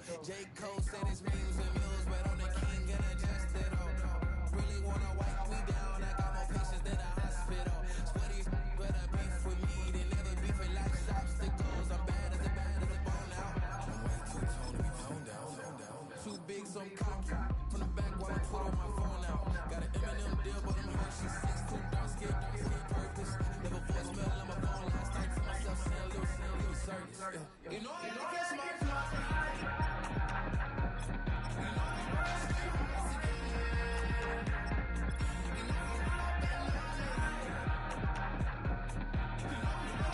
J. Cole said it's memes and mules, but I'm the king and adjusted, really wanna wipe me down, I got more patience than a hospital. Sweaty better beef with me than never beef with life's obstacles. I'm bad as a bone out. I'm way too toned to be toned down. Too big, so I'm cocky. From the back while I put on my phone out. Got an Eminem deal, but I'm Hershey. 6'2", dark skin purpose. Never voicemail on my phone last night to myself, saying little service. Yeah. You know I guess my flaws. You know I'm rise again. You know I'm up and running. You know I'm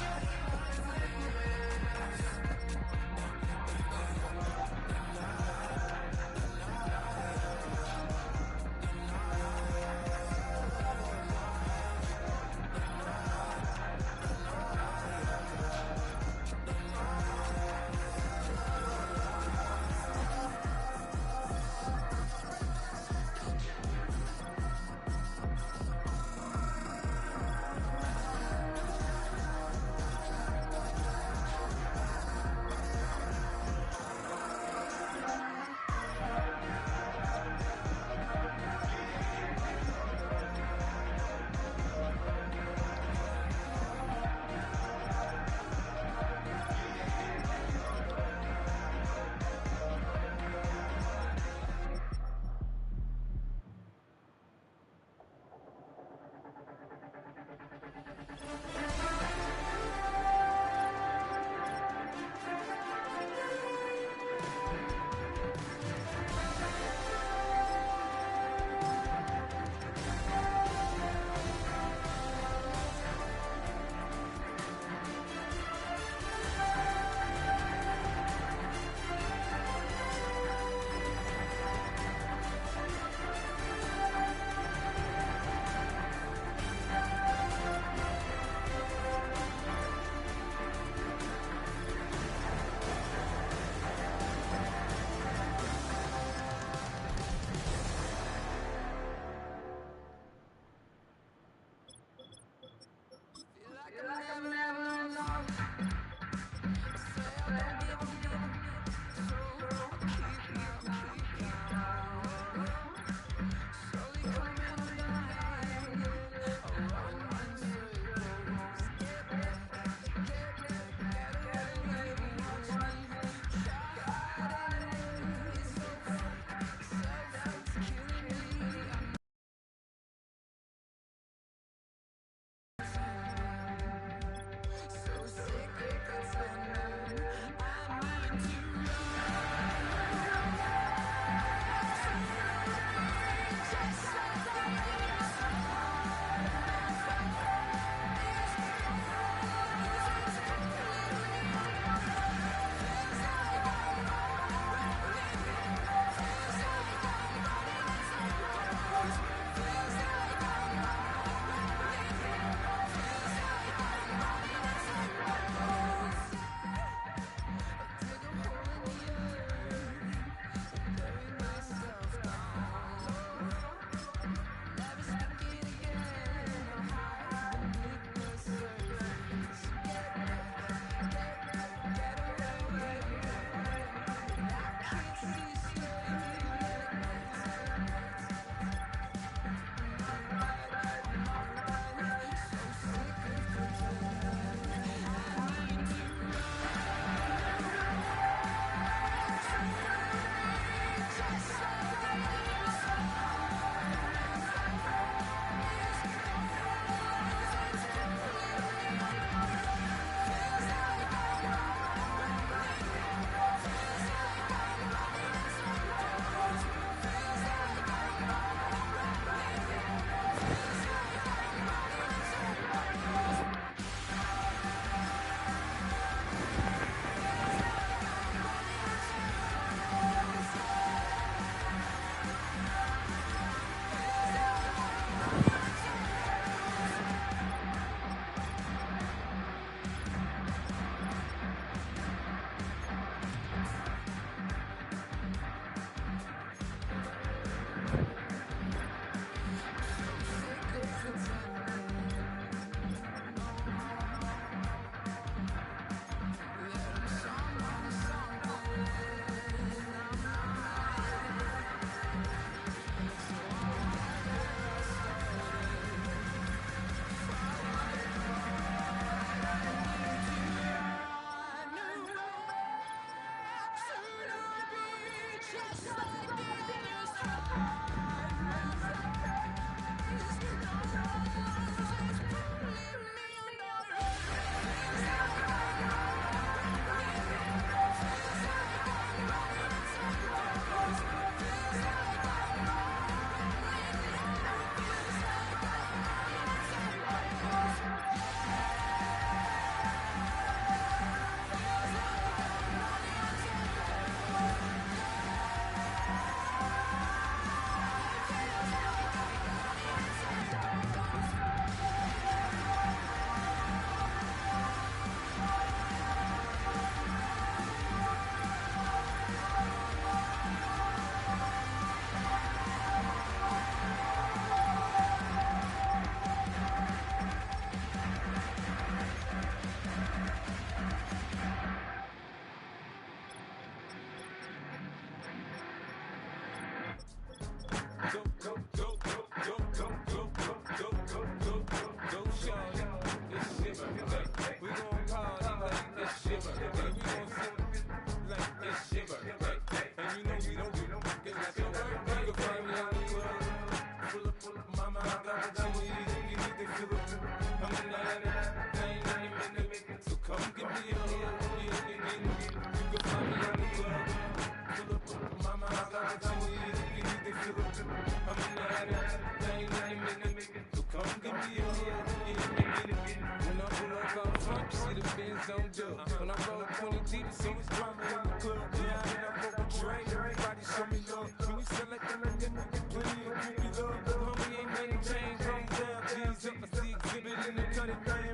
When I roll 20 deep, so it's drama in the club. Yeah, I roll with Dre, everybody show me love. When you select them, then you plenty of groupie love. Homie, ain't nothing changed, home down, G's up. I see exhibit in the cutting, man.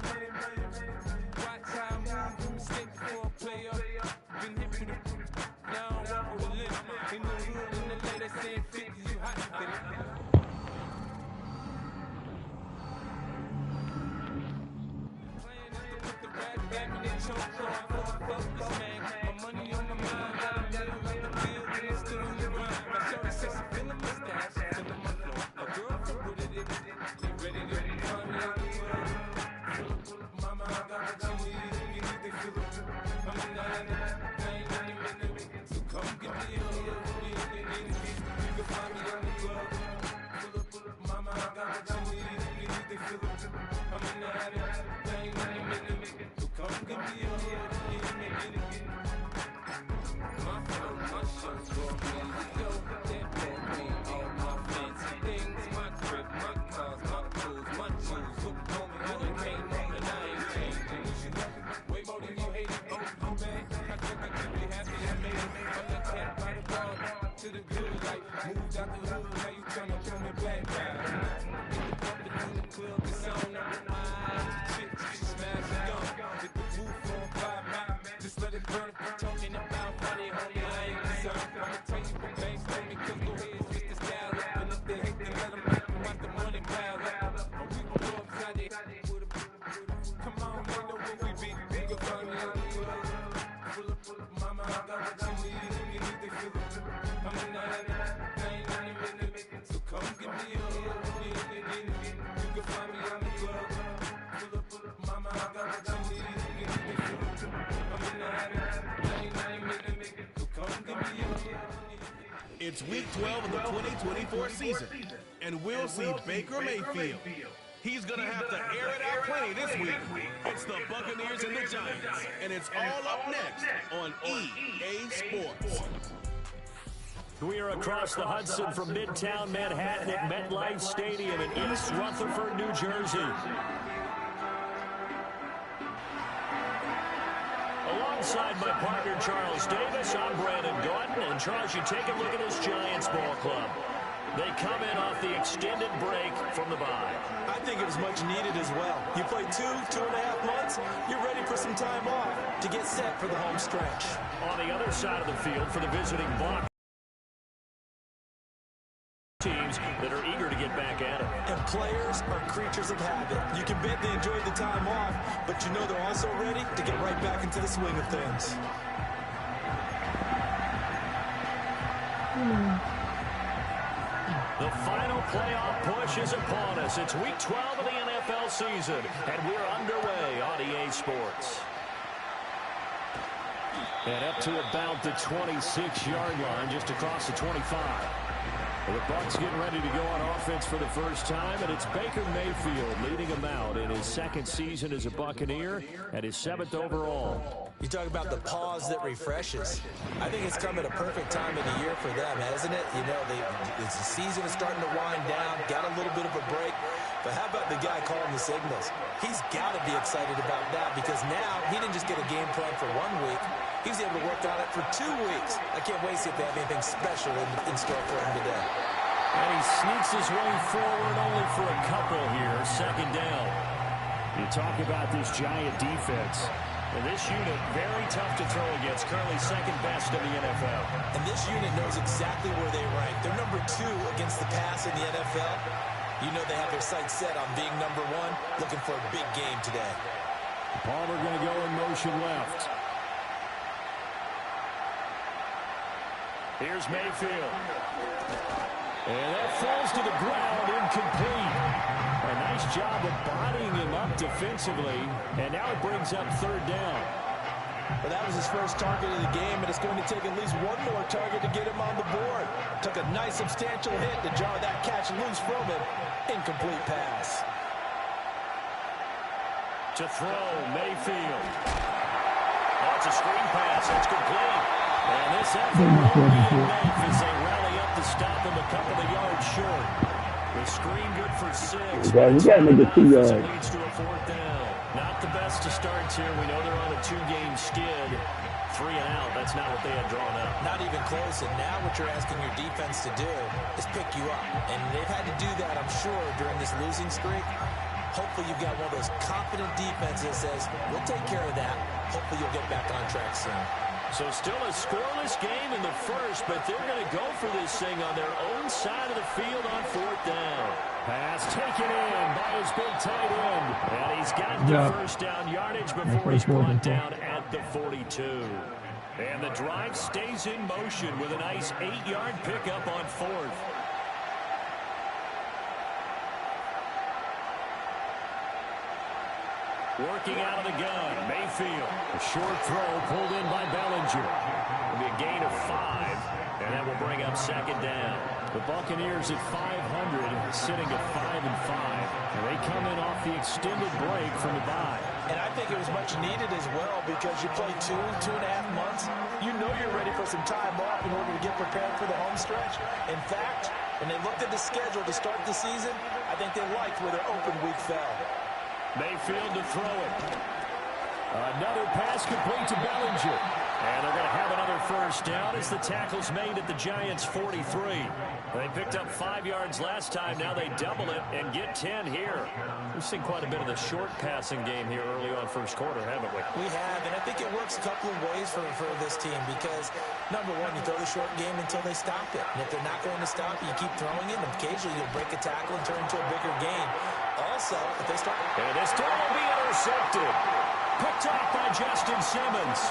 Watch how I move, you mistake before I play up. Been hit with a now I walk with a limp. In the hood, in the lane, they saying 50, you hot, baby. My money on my mind, got a deal with the bill, and it's still in the grind. My shorty says she feeling my style, she feeling my flow. My girlfriend with it, ready to find me out the club. Mama, I got what you need, if you need to feel it. I'm in I ain't any minute, so come get me a hood. You can find me on the club. Pull up, mama, I got what you need, if you need to feel it. I'm in I ain't any minute, so come get me a hood. My flow, my show, for me, yo, that for me, all my fancy things, my crib, my cars, my clothes, my jewels, look on me, I done came on and I ain't changing. Way more than you hate it, oh, you mad, I think I keep you happy, I made it, I'm the cat by the ball, to the good life, moved out the hood, now you tryna pull me back, get the bumpin' in the club, it's on, chick, she smash it on, get the roof on fire, just let it burn, talking about money, homie, I ain't concerned. I'ma tell you what banks told me, cause go ahead, switch the style up. And if they hate, then let them watch the money pile up. Or we gon' go upside there. Come on, man, know where we be. You can find me on the club. Pull up, mama, I got what you need. If you need to feel it. I'm in the I ain't any minute. So come give me a hug. You can find me on the club. Pull up, mama, I got what you need. If you need to feel it. I'm in the It's week 12 of the 2024 season, and we'll see Baker Mayfield. He's going to have to air it out plenty this week. It's the Buccaneers and the Giants, and it's all up next on EA Sports. We are across the Hudson from Midtown Manhattan at MetLife Stadium in East Rutherford, New Jersey. Alongside my partner, Charles Davis, I'm Brandon Gordon. And, Charles, you take a look at this Giants ball club. They come in off the extended break from the bye. I think it was much needed as well. You play 2.5 months, you're ready for some time off to get set for the home stretch. On the other side of the field for the visiting Bucs. Teams that are eager to get back at it. And players are creatures of habit. You can bet they enjoyed the time off, but you know they're also ready to get right back into the swing of things. The final playoff push is upon us. It's week 12 of the NFL season, and we're underway on EA Sports. And up to about the 26-yard line, just across the 25. The Bucs getting ready to go on offense for the first time, and it's Baker Mayfield leading them out in his second season as a Buccaneer and his 7th overall. You talk about the pause that refreshes. I think it's come at a perfect time of the year for them, hasn't it? You know, the season is starting to wind down, got a little bit of a break. But how about the guy calling the signals? He's got to be excited about that because now he didn't just get a game plan for 1 week. He was able to work on it for 2 weeks. I can't wait to see if they have anything special in store for him today. And he sneaks his way forward only for a couple here, second down. You talk about this Giant defense. And this unit, very tough to throw against, currently second best in the NFL. And this unit knows exactly where they rank. They're number 2 against the pass in the NFL. You know they have their sights set on being number 1, looking for a big game today. Palmer going to go in motion left. Here's Mayfield. And that falls to the ground, incomplete. A nice job of bodying him up defensively, and now it brings up third down. Well, that was his first target of the game, and it's going to take at least one more target to get him on the board. Took a nice substantial hit to jar that catch loose from him. Incomplete pass. To throw, Mayfield. That's a screen pass. That's complete. And this effort won't be enough as they rally up to stop him a couple of yards short. The screen good for 6. Yeah, you gotta make it 2 yards. It leads to a fourth down. Not the best of starts here. We know they're on a 2-game skid. 3 and out. That's not what they had drawn up. Not even close. And now what you're asking your defense to do is pick you up. And they've had to do that, I'm sure, during this losing streak. Hopefully you've got one of those confident defenses that says, we'll take care of that. Hopefully you'll get back on track soon. So still a scoreless game in the first, but they're going to go for this thing on their own side of the field on fourth down. Pass taken in by his big tight end. And he's got the first down yardage before he's brought down at the 42. And the drive stays in motion with a nice 8-yard pickup on fourth. Working out of the gun, Mayfield. A short throw pulled in by Bellinger. It'll be a gain of 5, and that will bring up second down. The Buccaneers at 500, sitting at 5-5. And they come in off the extended break from the bye. And I think it was much needed as well because you play 2.5 months. You know you're ready for some time off in order to get prepared for the home stretch. In fact, when they looked at the schedule to start the season, I think they liked where their open week fell. Mayfield to throw it. Another pass complete to Bellinger. And they're going to have another first down as the tackle's made at the Giants' 43. They picked up 5 yards last time. Now they double it and get 10 here. We've seen quite a bit of the short passing game here early on first quarter, haven't we? We have, and I think it works a couple of ways for this team because, number one, you throw the short game until they stop it. And if they're not going to stop it, you keep throwing it, and occasionally you'll break a tackle and turn into a bigger gain. Also, if they start... And this time will be intercepted. Picked off by Justin Simmons.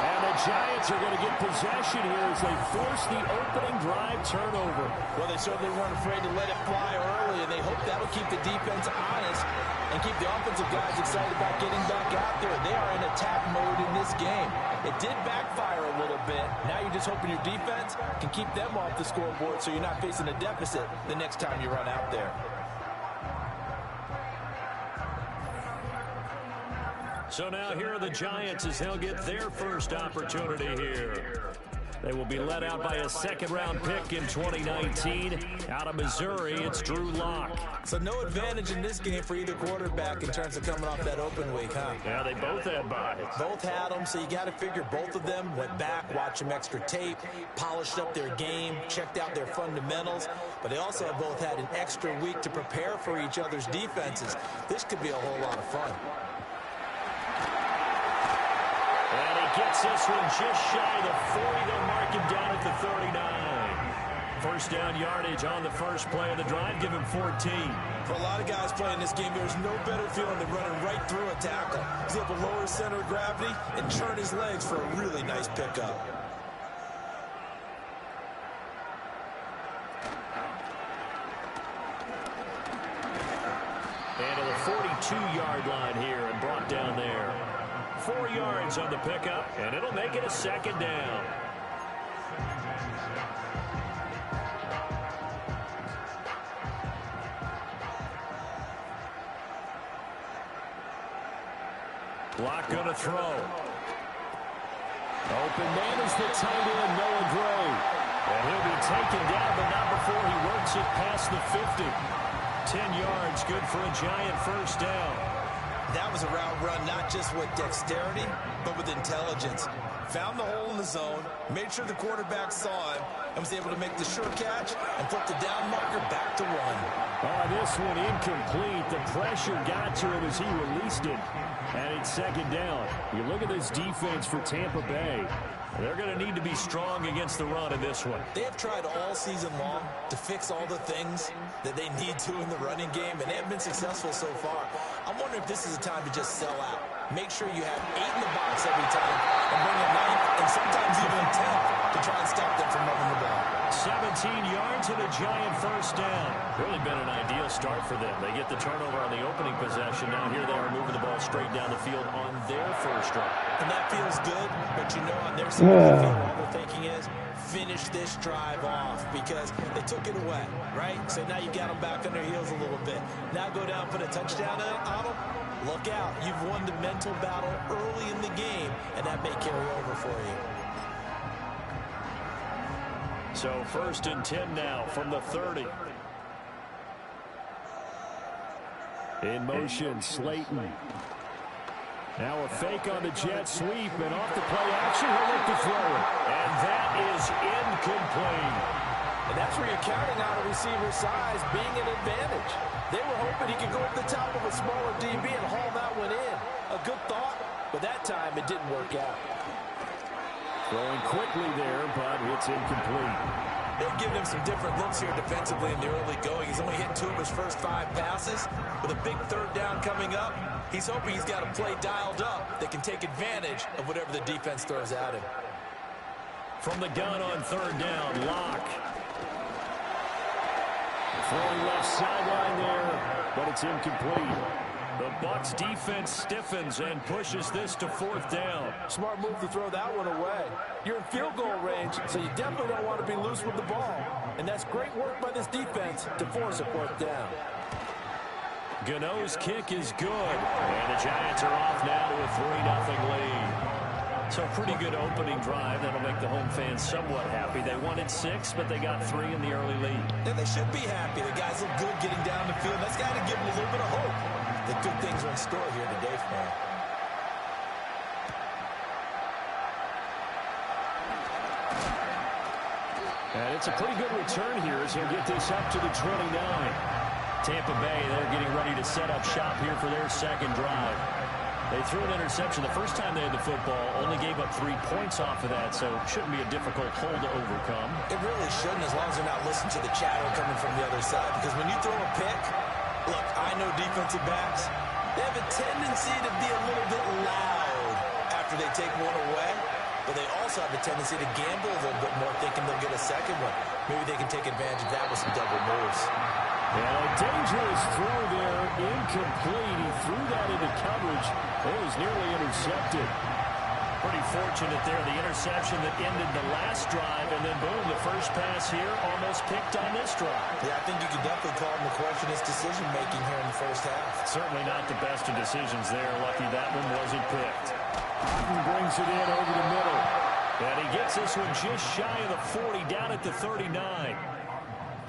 And the Giants are going to get possession here as they force the opening drive turnover. Well, they certainly weren't afraid to let it fly early, and they hope that'll keep the defense honest and keep the offensive guys excited about getting back out there. They are in attack mode in this game. It did backfire a little bit. Now you're just hoping your defense can keep them off the scoreboard so you're not facing a deficit the next time you run out there. So now here are the Giants as they'll get their first opportunity here. They will be led out by a second-round pick in 2019. Out of Missouri, it's Drew Lock. So no advantage in this game for either quarterback in terms of coming off that open week, huh? Yeah, they both had buys. Both had them, so you got to figure both of them went back, watched some extra tape, polished up their game, checked out their fundamentals. But they also have both had an extra week to prepare for each other's defenses. This could be a whole lot of fun. And he gets this one just shy of the 40. They'll mark him down at the 39. First down yardage on the first play of the drive. Give him 14. For a lot of guys playing this game, there's no better feeling than running right through a tackle. He's able to lower his center of gravity and turn his legs for a really nice pickup. And to the 42-yard line here and brought down there. 4 yards on the pickup, and it'll make it a second down. Lock gonna throw. Open man is the tight end, Noah Gray. And he'll be taken down, but not before he works it past the 50. 10 yards, good for a Giant first down. That was a route run, not just with dexterity, but with intelligence. Found the hole in the zone, made sure the quarterback saw him, and was able to make the sure catch and put the down marker back to 1. This one incomplete. The pressure got to him as he released it. And it's second down. You look at this defense for Tampa Bay. They're going to need to be strong against the run in this one. They have tried all season long to fix all the things that they need to in the running game, and they have been successful so far. I'm wondering if this is a time to just sell out. Make sure you have 8 in the box every time and bring a 9th and sometimes even a 10th to try and stop them from running the ball. 17 yards and a giant first down. Really been an ideal start for them. They get the turnover on the opening possession. Now here they are moving the ball straight down the field on their first drive. And that feels good, but you know on their side of the field, all they're thinking is finish this drive off because they took it away, right? So now you got them back on their heels a little bit. Now go down, put a touchdown on them. Look out. You've won the mental battle early in the game, and that may carry over for you. So 1st and 10 now from the 30. In motion, Slayton. Now a fake on the jet sweep, and off the play action, he'll look to throw it. And that is incomplete. And that's where you're counting on a receiver's size being an advantage. They were hoping he could go over the top of a smaller DB and haul that one in. A good thought, but that time it didn't work out. Throwing quickly there, but it's incomplete. They're giving him some different looks here defensively in the early going. He's only hit 2 of his first 5 passes. With a big 3rd down coming up, he's hoping he's got a play dialed up that can take advantage of whatever the defense throws at him. From the gun on 3rd down, Locke. Throwing left sideline there, but it's incomplete. The Bucs defense stiffens and pushes this to 4th down. Smart move to throw that one away. You're in field goal range, so you definitely don't want to be loose with the ball. And that's great work by this defense to force a 4th down. Gano's kick is good. And the Giants are off now to a 3-0 lead. So pretty good opening drive. That'll make the home fans somewhat happy. They wanted 6, but they got 3 in the early lead. And they should be happy. The guys look good getting down the field. That's got to give them a little bit of hope that good things are in store here today for them. And it's a pretty good return here as he'll get this up to the 29. Tampa Bay, they're getting ready to set up shop here for their 2nd drive. They threw an interception the first time they had the football, only gave up 3 points off of that, so it shouldn't be a difficult hole to overcome. It really shouldn't, as long as they're not listening to the chatter coming from the other side. Because when you throw a pick, look, I know defensive backs, they have a tendency to be a little bit loud after they take one away, but they also have a tendency to gamble a little bit more, thinking they'll get a second one. Maybe they can take advantage of that with some double moves. And a dangerous throw there, incomplete. He threw that into coverage. It was nearly intercepted. Pretty fortunate there, the interception that ended the last drive, and then boom, the first pass here almost picked on this drive. Yeah, I think you could definitely call him the question his decision-making here in the first half. Certainly not the best of decisions there. Lucky that one wasn't picked. Cotton brings it in over the middle. And he gets this one just shy of the 40, down at the 39.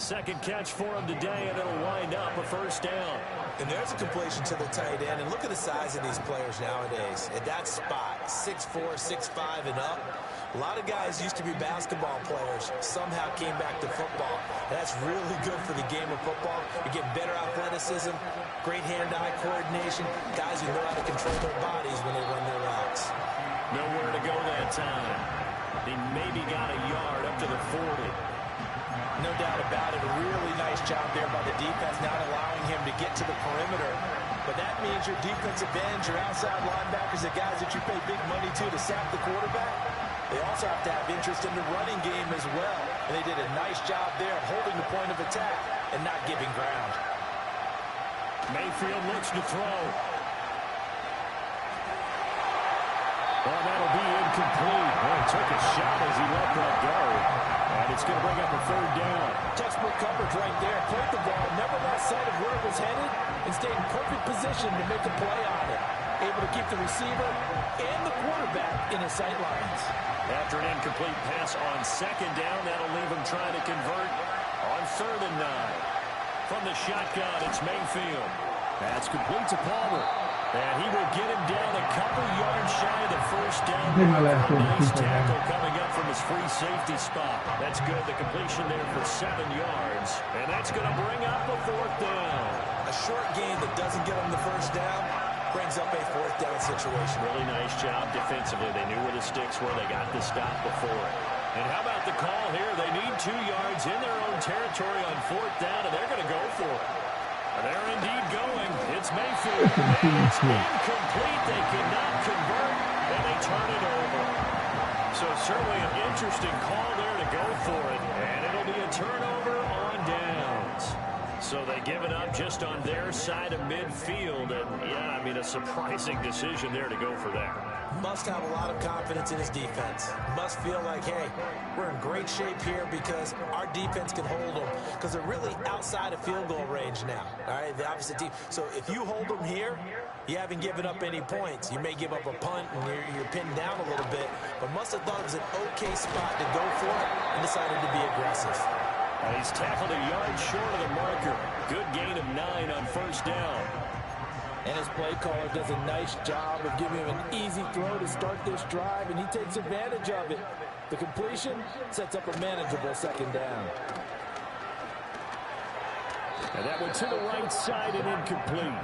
2nd catch for him today, and it'll wind up a 1st down. And there's a completion to the tight end. And look at the size of these players nowadays. At that spot, 6'4", 6'5", and up. A lot of guys used to be basketball players. Somehow came back to football. That's really good for the game of football. You get better athleticism, great hand-eye coordination. Guys who know how to control their bodies when they run their routes. Nowhere to go that time. He maybe got a yard up to the 40. No doubt about it. A really nice job there by the defense, not allowing him to get to the perimeter. But that means your defensive ends, your outside linebackers, the guys that you pay big money to sack the quarterback, they also have to have interest in the running game as well. And they did a nice job there of holding the point of attack and not giving ground. Mayfield looks to throw. Well, that'll be incomplete. Well, he took a shot as he let that go. And it's going to bring up a 3rd down. Textbook coverage right there. Played the ball, never lost sight of where it was headed, and stayed in perfect position to make a play on it. Able to keep the receiver and the quarterback in his sight lines. After an incomplete pass on 2nd down, that'll leave him trying to convert on 3rd and 9. From the shotgun, it's Mayfield. That's complete to Palmer. And he will get him down a couple yards shy of the 1st down. Nice tackle coming up from his free safety spot. That's good. The completion there for 7 yards. And that's going to bring up a 4th down. A short game that doesn't get him the 1st down brings up a 4th down situation. Really nice job defensively. They knew where the sticks were. They got the stop before it. And how about the call here? They need 2 yards in their own territory on 4th down, and they're going to go for it. They're indeed going. It's Mayfield. It's incomplete. They cannot convert, and they turn it over. So certainly an interesting call there to go for it, and it'll be So they give it up just on their side of midfield. And, yeah, I mean, a surprising decision there to go for that. Must have a lot of confidence in his defense. Must feel like, hey, we're in great shape here because our defense can hold them. Because they're really outside of field goal range now. All right, the opposite team. So if you hold them here, you haven't given up any points. You may give up a punt and you're pinned down a little bit. But must have thought it was an okay spot to go for it and decided to be aggressive. And he's tackled a yard short of the marker. Good gain of 9 on first down. And his play caller does a nice job of giving him an easy throw to start this drive, and he takes advantage of it. The completion sets up a manageable second down. And that went to the right side and incomplete.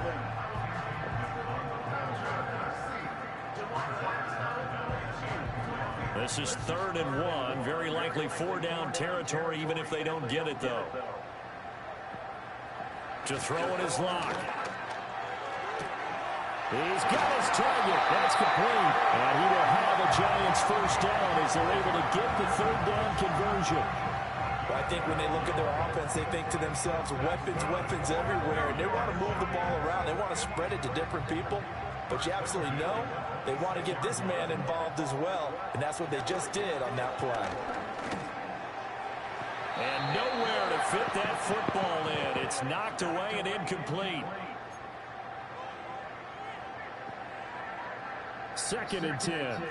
This is 3rd and 1. Very likely 4-down territory, even if they don't get it, though. To throw in his lock. He's got his target. That's complete. And he will have a Giants first down as they're able to get the 3rd down conversion. Well, I think when they look at their offense, they think to themselves, weapons, weapons everywhere. And they want to move the ball around. They want to spread it to different people. But you absolutely know they want to get this man involved as well. And that's what they just did on that play. And nowhere to fit that football in. It's knocked away and incomplete. 2nd and 10.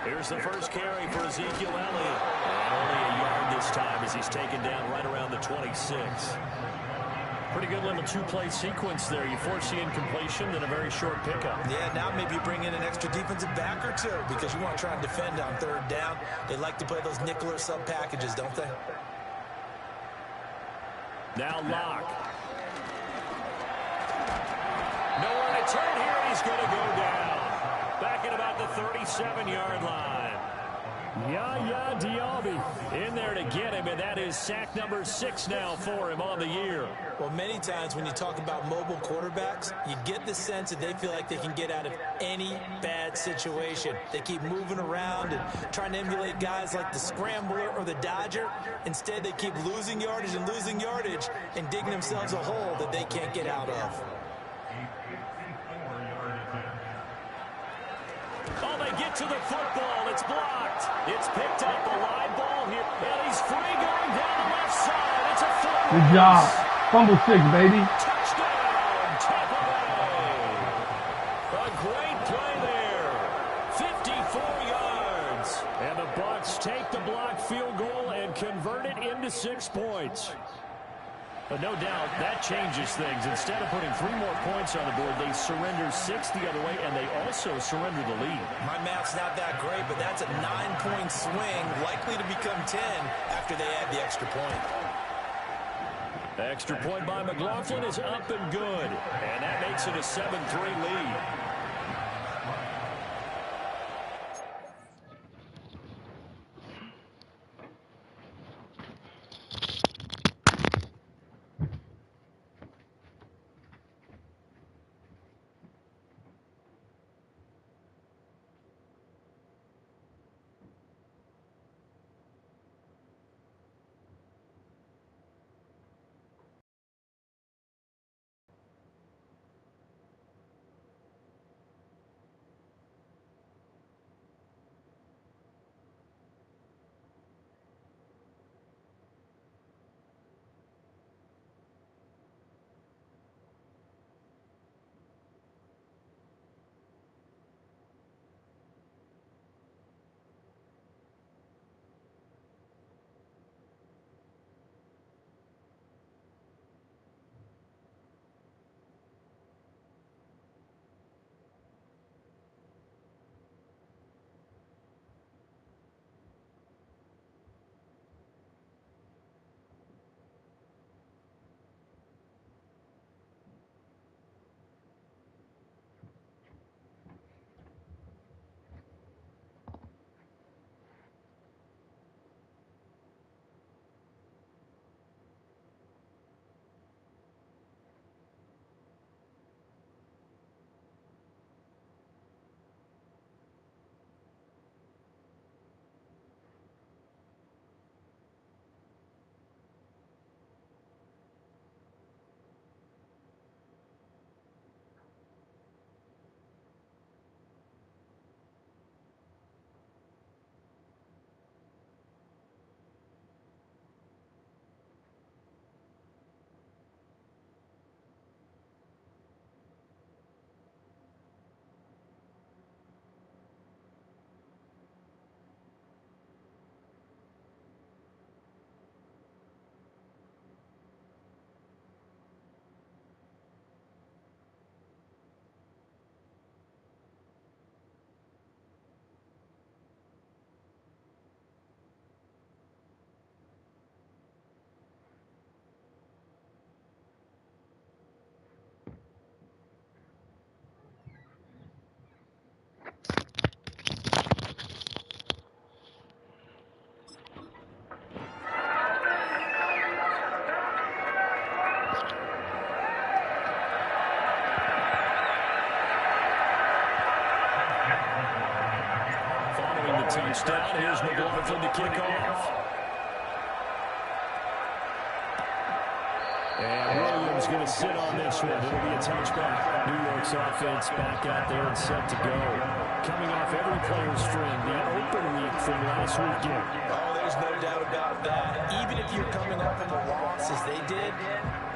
Here's the first carry for Ezekiel Elliott. And only a yard this time as he's taken down right around the 26. Pretty good little 2-play sequence there. You force the incompletion, then a very short pickup. Yeah, now maybe you bring in an extra defensive back or two because you want to try and defend on 3rd down. They like to play those nickel or sub packages, don't they? Now Locke. Nowhere to turn here. He's going to go down. Back at about the 37-yard line. Yaya Diaby in there to get him, and that is sack number 6 now for him on the year. Well, many times when you talk about mobile quarterbacks, you get the sense that they feel like they can get out of any bad situation. They keep moving around and trying to emulate guys like the Scrambler or the Dodger. Instead, they keep losing yardage and digging themselves a hole that they can't get out of. Oh, they get to the football. It's blocked. It's picked up. A live ball here. And he's free going down the left side. It's a foot. Good job. Fumble 6, baby. Touchdown, Tampa Bay. A great play there. 54 yards. And the Bucs take the blocked field goal and convert it into 6 points. But no doubt, that changes things. Instead of putting 3 more points on the board, they surrender 6 the other way, and they also surrender the lead. My math's not that great, but that's a 9-point swing, likely to become 10 after they add the extra point. The extra point by McLaughlin is up and good, and that makes it a 7-3 lead. touchdown. Here's McLaughlin to kick off. And Williams going to sit on this one. It'll be a touchback. New York's offense back out there and set to go. Coming off every player's friend, the open week from last weekend. Oh, there's no doubt about that. Even if you're coming off of a loss as they did,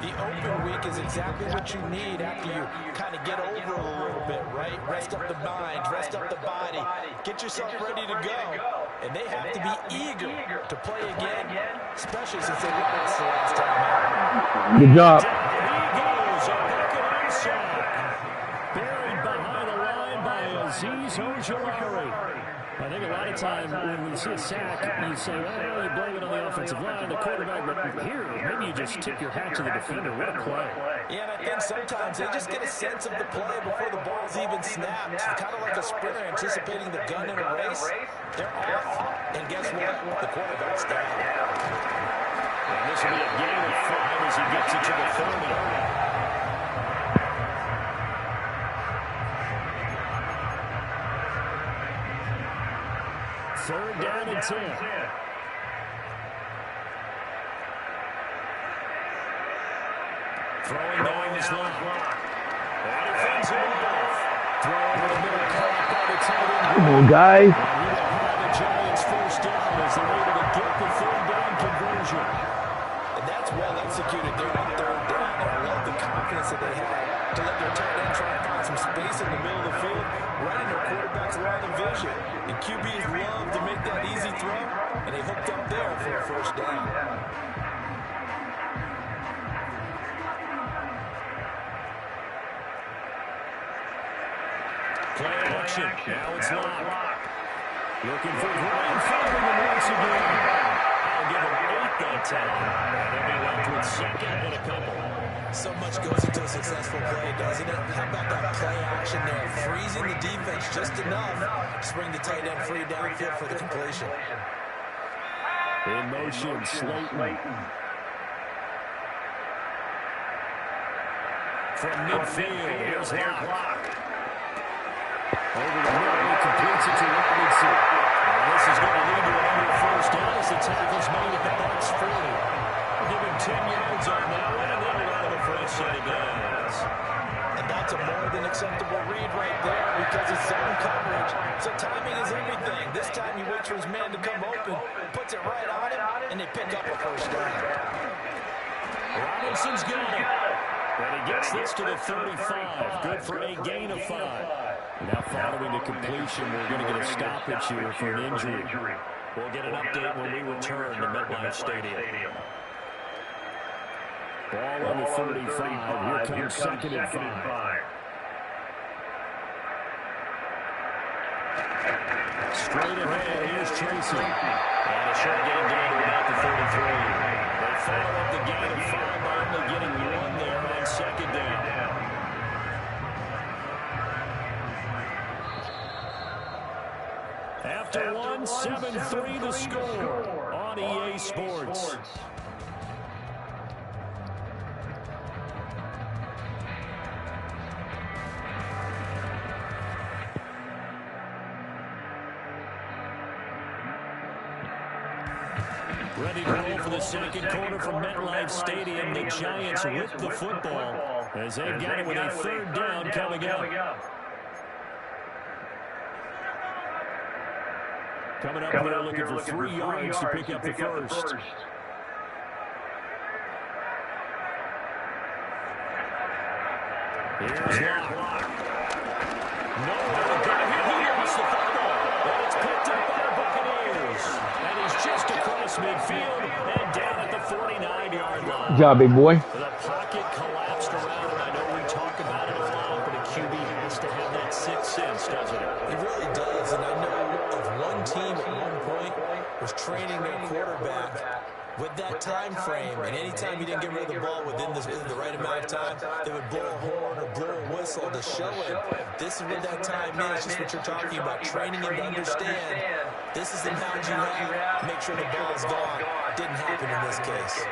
the open week is exactly what you need after you kind of get over a little bit, right? Rest up the mind, rest up the body, get yourself ready to go. And they have to be eager to play again, especially since they lost the last time out. Good job. Buried behind the line by Azeez Ojulari. I think a lot of time when we see a sack, you say, well, you blame it on the offensive line, the quarterback, but here, maybe you just tip your hat to the defender. What a play. Yeah, and I think sometimes they just get a sense of the play before the ball's even snapped. Kind of like a sprinter anticipating the gun in a race. They're off, and guess what? The quarterback's down. And this will be a game of 5 as he gets it to the 30. Third down and 10. Throwing down his line. And he fends him off. Throwing to the middle, caught by the tight end. Come on, guys. The Giants first down as they're able to get the third down conversion. And that's well executed there on third down. And I love the confidence that they had to let their tight end try and find some space in the middle of the field, right in their quarterback's line of vision. And QBs love to make that easy throw, and they hooked up there for a first down. Play action. Now it's locked. Looking for Brian Feldman once again. I'll give him 8 that time. And they'll be left with second and a couple. So much goes into a successful play, doesn't it? How about that play action there? Freezing the defense just enough to bring the tight end free downfield for the completion. In motion, Slayton. From midfield, here's Locke. Over the middle, he completes it to Robinson. And this is going to lead to another first down as the tackle's made at the Bucs 40. Give him 10 yards on that one, and then we're out of a fresh set of downs. And that's a more than acceptable read right there because it's zone coverage. So timing is everything. This time he waits for his man to come open, puts it right on him, and they pick up a first down. Robinson's got it. And he gets this to the 35. Good for a gain of 5. Now following the completion, we're going to get a stoppage here for an injury. We'll get an update when we return to MetLife Stadium. Ball on the 35. Here comes second and 5. Straight ahead, here's Tracy. And a short game down to about the 33. They follow up the gain of 5 by only getting 1 there on second down. After 1, 7-3 the score on EA Sports. Ready to roll for the second quarter from MetLife Stadium. The Giants with the football as they've got it with a third down coming up. Coming up, they're looking for 3 yards to pick up the first. Here's Locke. No, he lost the football. And it's picked up by the Buccaneers. And he's just across midfield and down at the 49-yard line. Good job, big boy. The pocket collapsed around him. I know we talk about it a lot, but a QB has to have that sixth sense, doesn't it? It really does, and I know of one team at one point was training their quarterback with that time frame, and anytime you didn't get rid of the ball within the right amount of time, they would blow a horn or blow a whistle to show him this is what that time is, just what you're talking about, training him to understand this is the amount you have, make sure the ball's gone. Didn't happen in this case.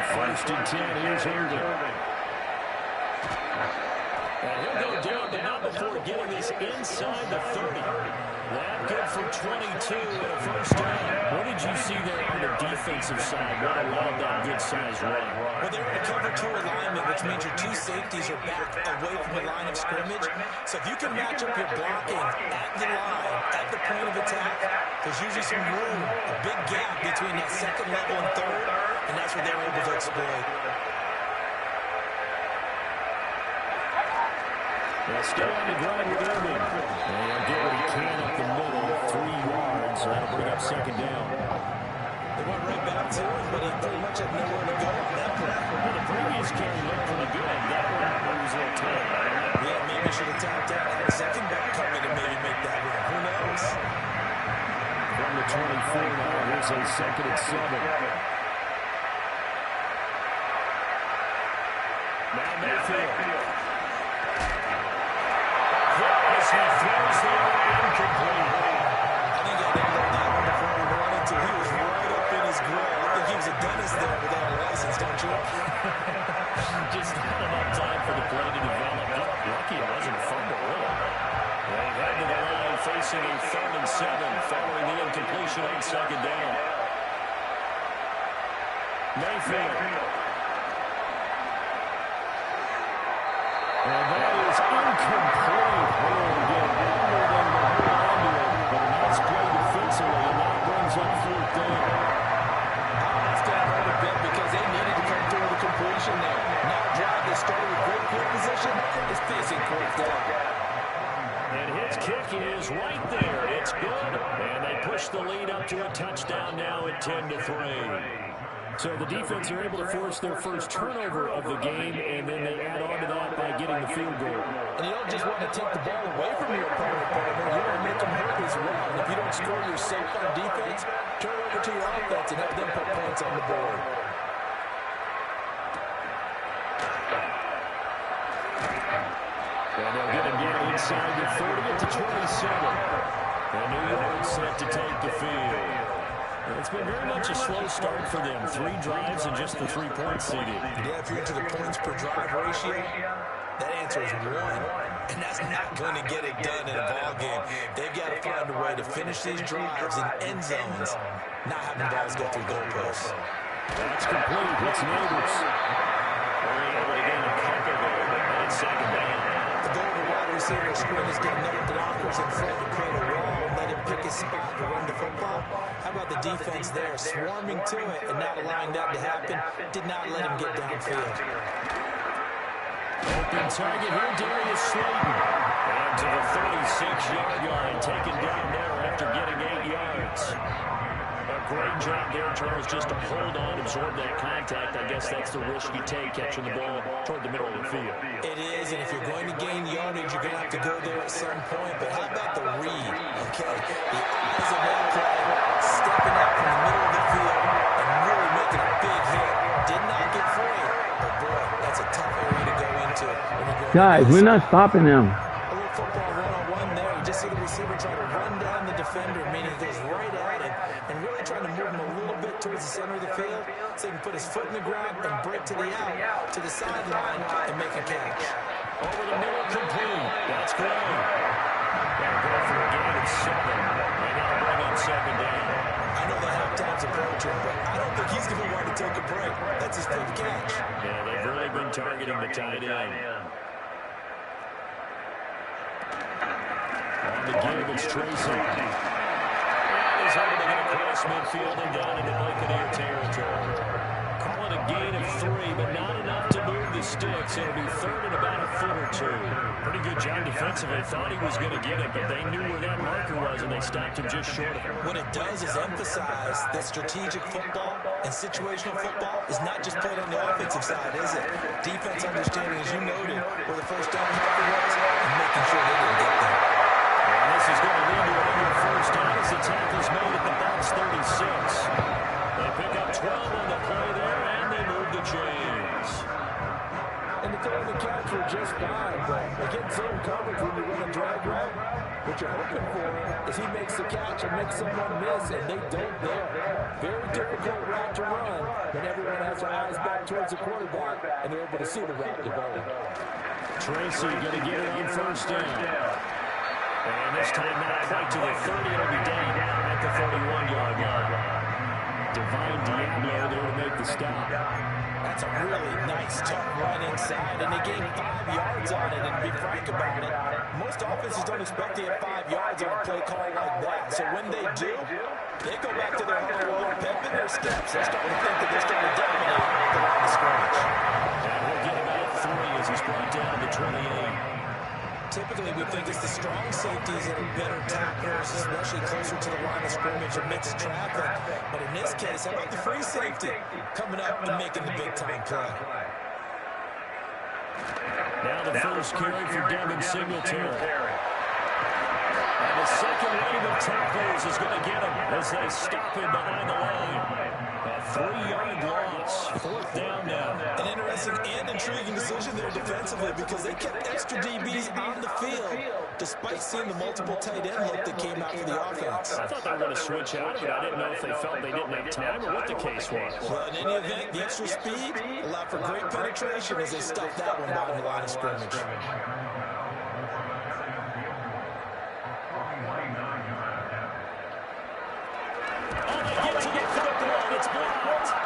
First and 10, here's Herndon. And he'll go down, but not before getting this inside the 30. That good for 22 and a first down. What did you see there on the defensive side? What allowed that good size run? Well, they're in a cover 2 alignment, which means your 2 safeties are back away from the line of scrimmage. So if you can match up your blocking at the line, at the point of attack, there's usually some room, a big gap between that second level and third, and that's what they're able to exploit. They'll stay on the ground with Irving. And he'll get what he can up the middle, 3 yards, so that'll bring up second down. They went right back to him, but he pretty much had nowhere to go on that play. Well, the previous carry looked pretty good. That one was a little tight. Yeah, maybe should have tapped out, had a second back coming and maybe make that run. Who knows? From the 24 now, here's a second and 7. Now Mayfield. He throws the incomplete. I think I nailed that one before he wanted to. He was right up in his grill. I think he was a dentist there without a license, don't you? Just not enough time for the play to develop. Lucky it wasn't a fumble, really. They head to the line facing a 3rd and 7 following the incompletion on second down. Mayfield. And that is incomplete. Again, longer than the hold onto it, but a nice play defensively, and that brings up 4th down. That's down a bit because they needed to come through with a completion there. Now a drive that started with great field position is facing 4th down. And his kick is right there. It's good. And they push the lead up to a touchdown now at 10-3. So the defense are able to force their first turnover of the game, and then they add on to that by getting the field goal. And you don't just want to take the ball away from your opponent, partner. You want to make them hurt as well. And if you don't score yourself on defense, turn it over to your offense and help them put points on the board. And they'll get him down inside the 30 to 27. And New York set to take the field. It's been very much a slow start for them. 3 drives and just the 3 points seeded. Yeah, if you're into the points per drive ratio, that answer is 1. And that's not going to get it done in a ball game. They've got to find a way to finish these drives in end zones, not having balls go through goalposts. That's complete. It's Neighbors. They're able to gain a couple there, and it's second down. The goal of the wide receiver screen is get no blockers in front to create a wall and let him pick his spot to run the football. How about the defense there, swarming to it and not allowing that to happen? Did not let him get downfield. Open target here, Darius Slayton. And to the 36-yard line, taken down there after getting 8 yards. A great job there, Charles, just to hold on, absorb that contact. I guess that's the risk you take catching the ball toward the middle of the field. It is, and if you're going to gain yardage, you're going to have to go there at some point. But how about the read? Okay, the eyes of that play, stepping out from the middle of the field and really making a big hit. Did not get free, but boy, that's a tough area to go into. Guys, we're not stopping them. A little football one-on-one there. You just see the receiver trying to run down the defender, meaning he goes right at him, and really trying to move him a little bit towards the center of the field so he can put his foot in the ground and break to the out, to the sideline, and make a catch. Over the middle, complete. That's great. Gotta go for a gain of 7. They gotta bring on second down. I know the halftime's approaching, but I don't think he's going to want to take a break. That's his 5th catch. Yeah, they've really been targeting the tight end. On the give, it's Tracy. And he's able to get across midfield and down into Buccaneer territory. Call it a gain of 3, but not enough to move the sticks. It'll be 3rd and about a foot or 2. Pretty good job defensively. Thought he was going to get it, but they knew where that marker was, and they stopped him just short of it. What it does is emphasize that strategic football and situational football is not just played on the offensive side, is it? Defense understanding, as you noted, where the first down marker was and making sure they didn't get there. And this is going to lead to another first down as the tackle's made at the box 36. They pick up 12 on the play there, and they move the chains. And the throw and the catch were just fine, but they get zone coverage when you run a drag route. What you're hoping for is he makes the catch and makes someone miss, and they don't there. Very difficult route to run when everyone has their eyes back towards the quarterback, and they're able to see the route develop. Tracy going to get it on first down. And this time not quite to the 30. It'll be down at the 31-yard line. Divine Diablo there to make the stop. That's a really nice, tough run inside, and they gained 5 yards on it. And to be frank about it, most offenses don't expect to get 5 yards on a play call like that. So when they do, they go back to their whole pep in their steps. They're starting to think that they're starting to dominate the line of scrimmage. And we'll get about 3 as he's brought down to 28. Typically, we think it's the strong safeties that are better tacklers, especially closer to the line of scrimmage or mixed traffic. But in this case, how about the free safety coming up and making the big-time play? Now the first carry for Devin Singletary. And the second wave of tackles is going to get him as they stop him behind the line. A 3-yard loss. 4th down now. An interesting and intriguing decision there defensively because they kept extra DBs on the field despite seeing the multiple tight end look that came out for the offense. I thought they were going to switch out of it. I didn't know if they felt they didn't have time or what the case was. Well, in any event, the extra speed allowed for great penetration as they stuffed that one behind the line of scrimmage.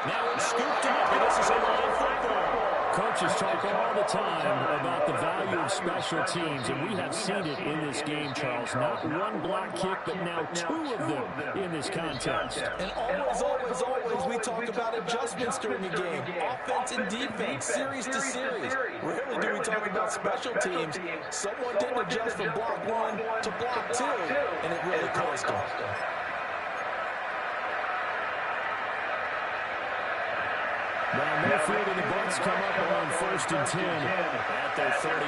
Now it's scooped up, and this is a line football. Coaches talk all the time about the value of special teams, and we have seen it in this game, Charles. Not one block kick, but now 2 of them in this contest. And always, we talk about adjustments during the game. Offense and defense, series to series. Rarely do we talk about special teams. Someone didn't adjust from block 1 to block 2, and it really cost them. Now Mayfield and the Bucs come up on 1st and 10 at their 38.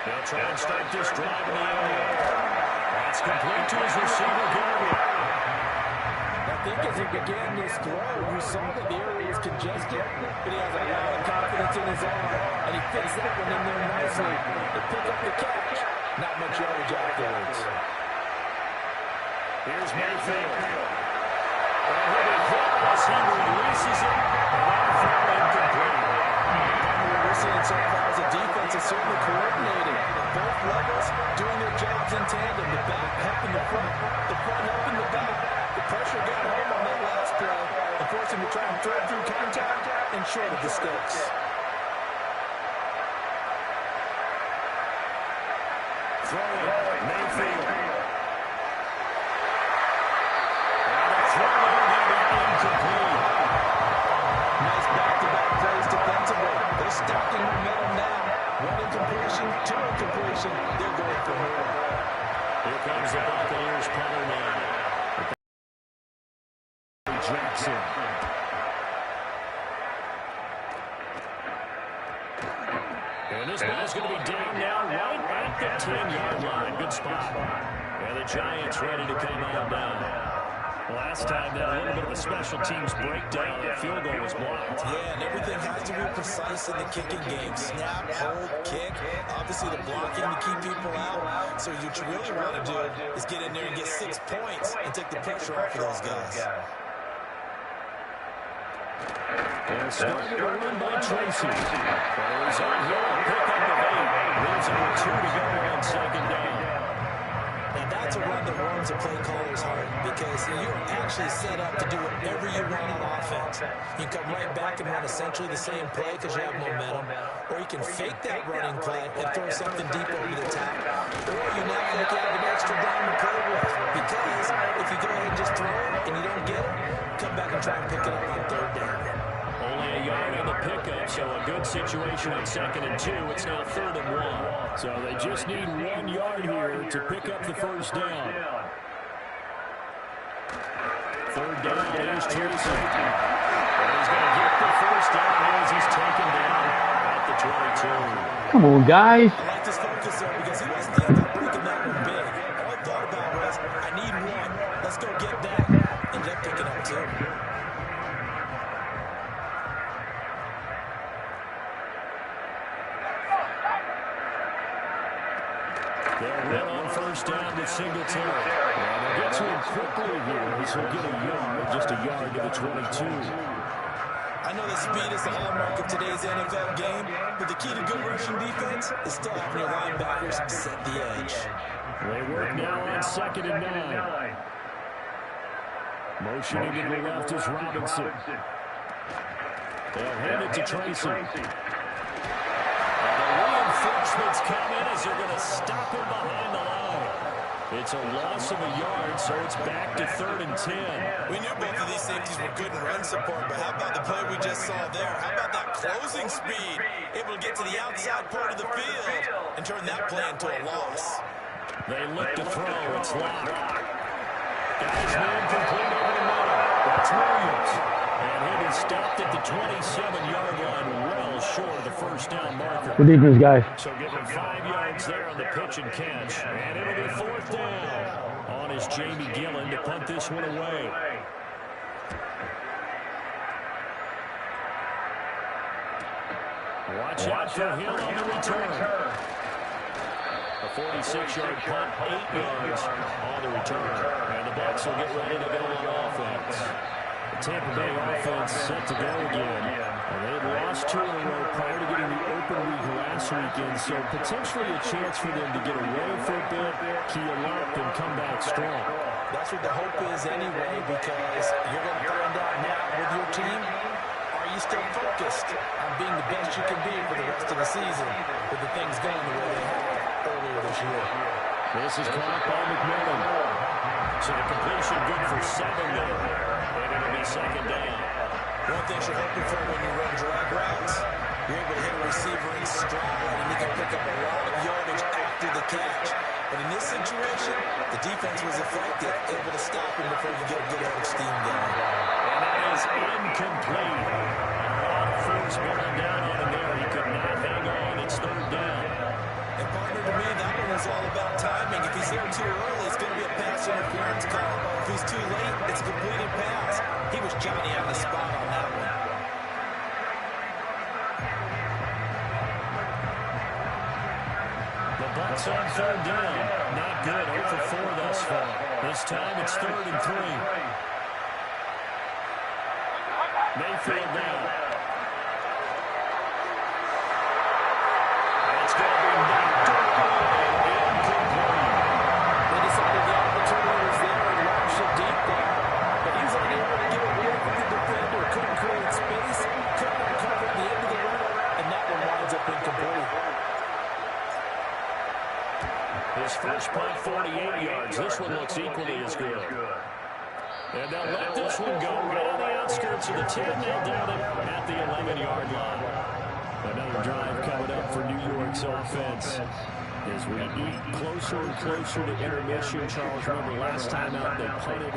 They'll try and start this drive in the area. That's complete to his receiver, Garrett. I think as he began this throw, you saw that the area was congested, but he has a lot of confidence in his arm, and he fits that one in there nicely to pick up the catch. Not much yardage afterwards. Here's Mayfield. As he releases it, and throw incomplete. What we're seeing so far is the defense is certainly coordinated. Both levels doing their jobs in tandem. The back helping the front helping the back. The pressure got home on that last play and forced him to try and thread through contact and short of the sticks. Throwing, Mayfield. Nice back-to-back plays defensively. They're stacking momentum now. 1 incompletion, 2 incompletion. They're going for more. Here comes the Buccaneers punter now. Jackson. And this ball's going to be down now right at the 10-yard line. Good spot. And the Giants ready to come on down. Last time, that a little bit of a special teams breakdown. The field goal was blocked. Yeah, and everything has to be precise in the kicking game. Snap, hold, kick. Obviously, the blocking to keep people out. So what you really want to do is get in there and get 6 points and take the pressure off of those guys. And started a run by Tracy. He's on here. Pick up the 8. Leaves it with 2 to go on 2nd down. Now, that's a run that warms a play caller's heart because you're actually set up to do whatever you want on offense. You can come right back and run essentially the same play because you have momentum, or you can fake that running play and throw something deep over the top, or you now feel like you have an extra down to play with because if you go ahead and just throw it and you don't get it, come back and try and pick it up on 3rd down. Only a yard on the pickup, so a good situation on 2nd and 2. It's now 3rd and 1. So they just need 1 yard here to pick up the 1st down. 3rd down, here's Tracy. And he's going to get the 1st down as he's taken down at the 22. Come on, guys. I like this focus there because he wasn't thinking about breaking that one big. All I thought about was, I need 1. Let's go get that. Ended up picking up 2. with Singletary. And they'll get to him quickly here as he'll get a yard, just a yard to the 22. I know that speed is the hallmark of today's NFL game, but the key to good rushing defense is still having your linebackers set the edge. They work now on 2nd and 9. Motioning to the left is Robinson. They'll hand it to Tracy. And the reinforcements come in as they're going to stop him behind the line. It's a loss of a yard, so it's back to 3rd and 10. We knew both of these safeties were good in run support, but how about the play we just saw there? How about that closing speed? Able to get to the outside part of the field and turn that play into a loss. They look to throw. It's locked. Guys, man, complete over the middle. That's Williams. And he'll be stopped at the 27-yard line, well short of the first down marker. Good defense, guys. So give him 5 yards there on the pitch and catch. And it'll be 4th down. On is Jamie Gillen to punt this one away. Watch out for Hill on the return. A 46-yard punt, 8 yards on the return. And the Bucs will get ready to go on offense. The Tampa Bay offense set to go again. And they've lost 2 in a row prior to getting the open week last weekend, so potentially a chance for them to get away for a bit, keel up, and come back strong. That's what the hope is anyway, because you're going to find out now with your team, are you still focused on being the best you can be for the rest of the season with the things going the way they have earlier this year? This is caught by McMillan. So the completion good for 7 there. And it'll be 2nd down. One thing you're hoping for when you run drag routes, you're able to hit a receiver in stride, and you can pick up a lot of yardage after the catch. But in this situation, the defense was effective, able to stop him before you get a good head of steam going. And that is incomplete. A lot of force bearing down on him there. He could not hang on. It's 3rd down. And partner, to me, that one was all about timing. If he's there too early, it's going to be a pass interference call. If he's too late, it's a completed pass. He was Johnny on the spot on that one. The Bucs on 3rd down. Not good. 0 for 4 thus far. This time it's 3rd and 3. Mayfield now. It's going to be knocked away. Incomplete. They decided the opportunity was there and launched it deep there. But he was unable to get away from the defender. Couldn't create space. Couldn't recover at the end of the run. And that one winds up incomplete. His first punt, 48 yards. This one looks equally as good. And they'll let this one go right on the outskirts of the 10. They'll down it at the 11-yard line. Another drive coming up for New York's offense. As we eat closer and closer to intermission, Charles, remember last time out they punted.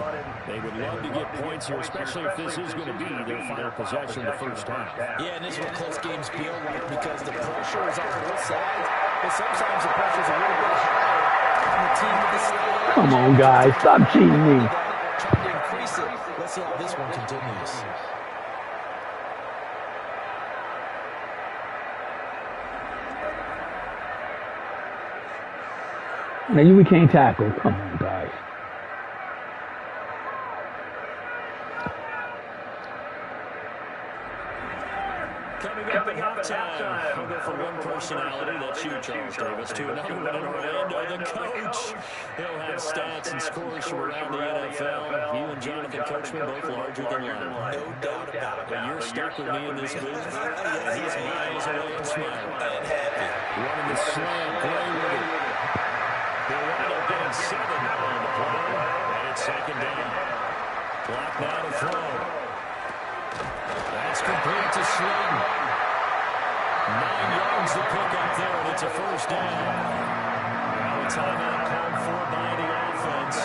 They would love to get points here, especially if this is going to be their final possession the first half. Yeah, and this is what close games feel like because the pressure is on both sides, but sometimes the pressure is a little bit higher on the team with the side. Come on, guys. Stop cheating me. Trying to increase it. Let's see how this one continues. Now we can't tackle. Come on, guys. Coming up at halftime, we'll go from one personality, that's you, Charles Davis, to another one in Orlando, the coach. He'll have stats and scores from around the NFL. You and Jonathan Coachman both larger than life. No doubt about it. But you're stuck with me in this booth. He's miles away and smiling. And happy. Running the slam, play with it. They'll wind up getting 7 on the play. And it's 2nd down. Clock now to throw. That's complete to Slayton. 9 yards to pick up there, and it's a first down. Now a timeout called for by the offense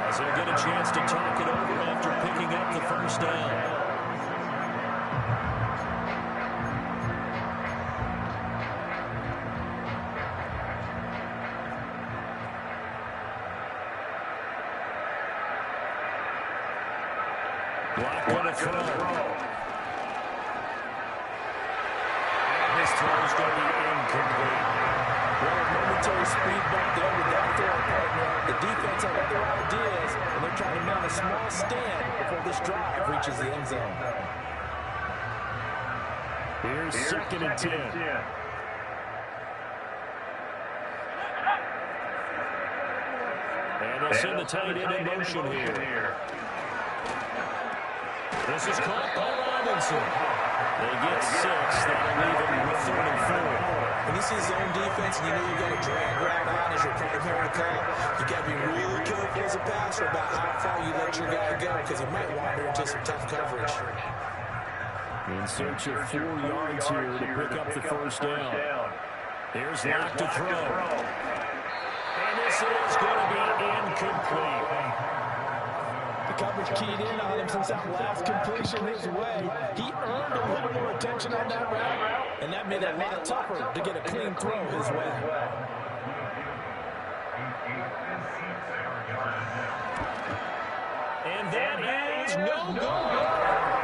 as they'll get a chance to talk it over after picking up the first down. Block on the throw. This throw is going to be incomplete. Well, a momentary speed bump there with that throw partner. The defense had other ideas, and they're trying to mount a small stand before this drive reaches the end zone. Here's second and 10. And they'll send the tight end in motion here. This is caught by Robinson. They get 6. That'll leave them with 3rd and 4. When you see zone defense and you know you've got a drag route on as your primary call, you got to be really careful as a passer about how far you let your guy go because he might wander into some tough coverage. In search of 4 yards here to pick up the first down. Here's Locke to throw. And this is going to be incomplete. The coverage keyed in on him since that last completion his way. He earned a little more attention on that route, and that made it a lot tougher to get a clean throw his way. And that is no good.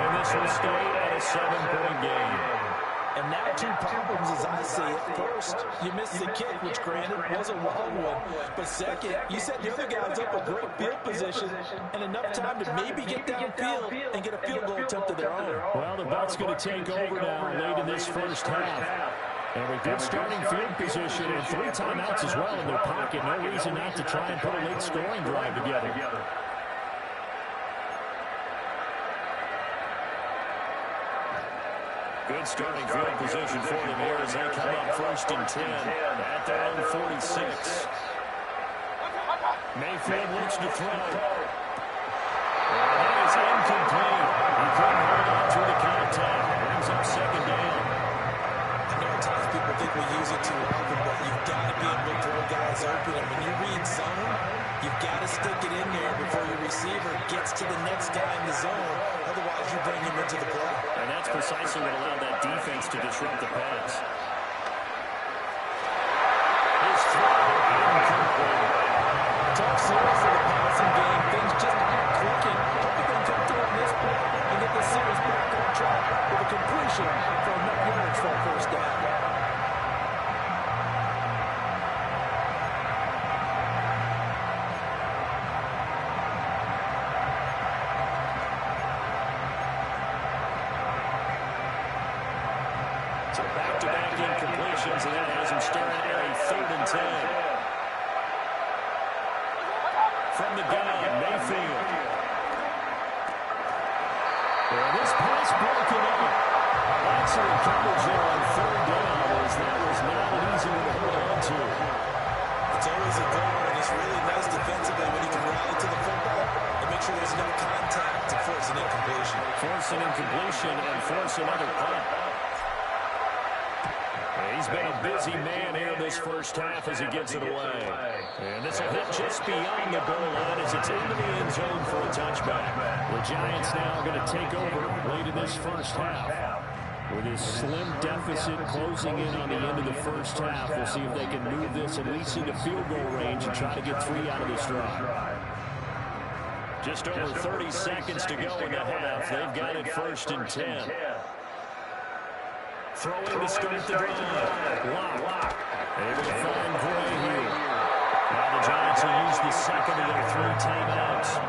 And this will stay at a 7-point game. And now 2 problems as I see it. First, you missed the kick, which granted was a long one. But second, you set the other guys up a great field position and enough time to maybe get downfield and get a field goal attempt of their own. Well, the Bucs going to take over now late in this first half. And with good starting field position and 3 timeouts as well in their pocket, no reason not to try and put a late scoring drive together. Good starting field position for them here as they come up 1st and 10 at their own 46. Mayfield looks to throw. That is incomplete. He couldn't hold on through the contact. Brings up 2nd down. I know at times people think we use it too often, but you've got to be able to throw guys open. And when you read zone, you've got to stick it in there before your receiver gets to the next guy in the zone. Otherwise, you bring him into the play. And that's precisely what allowed that defense to disrupt the pass. His throw incomplete. Tough series for the passing game. Things just aren't clicking. Hope they can come through on this play and get the series back on track with a completion for enough yards for a first down. So back-to-back incompletions, and that has him staring at a 3rd and 10. From the gun, Mayfield. And this pass broken up. Excellent coverage there on 3rd down, as that was not an easy one to hold on to. It's always a goal, and it's really nice defensively when you can rally to the football and make sure there's enough contact to force an incompletion. Force an incompletion and force another punt. He's been a busy man here this first half as he gets it away. And this will hit just beyond the goal line as it's into the end zone for a touchback. The Giants now are going to take over late in this first half. With his slim deficit closing in on the end of the first half, we'll see if they can move this at least into field goal range and try to get 3 out of this drive. Just over 30 seconds to go in the half. They've got it 1st and 10. Throwing to start the drive. Locke. Able to find Gray here. Now the Giants will use the second of their 3 timeouts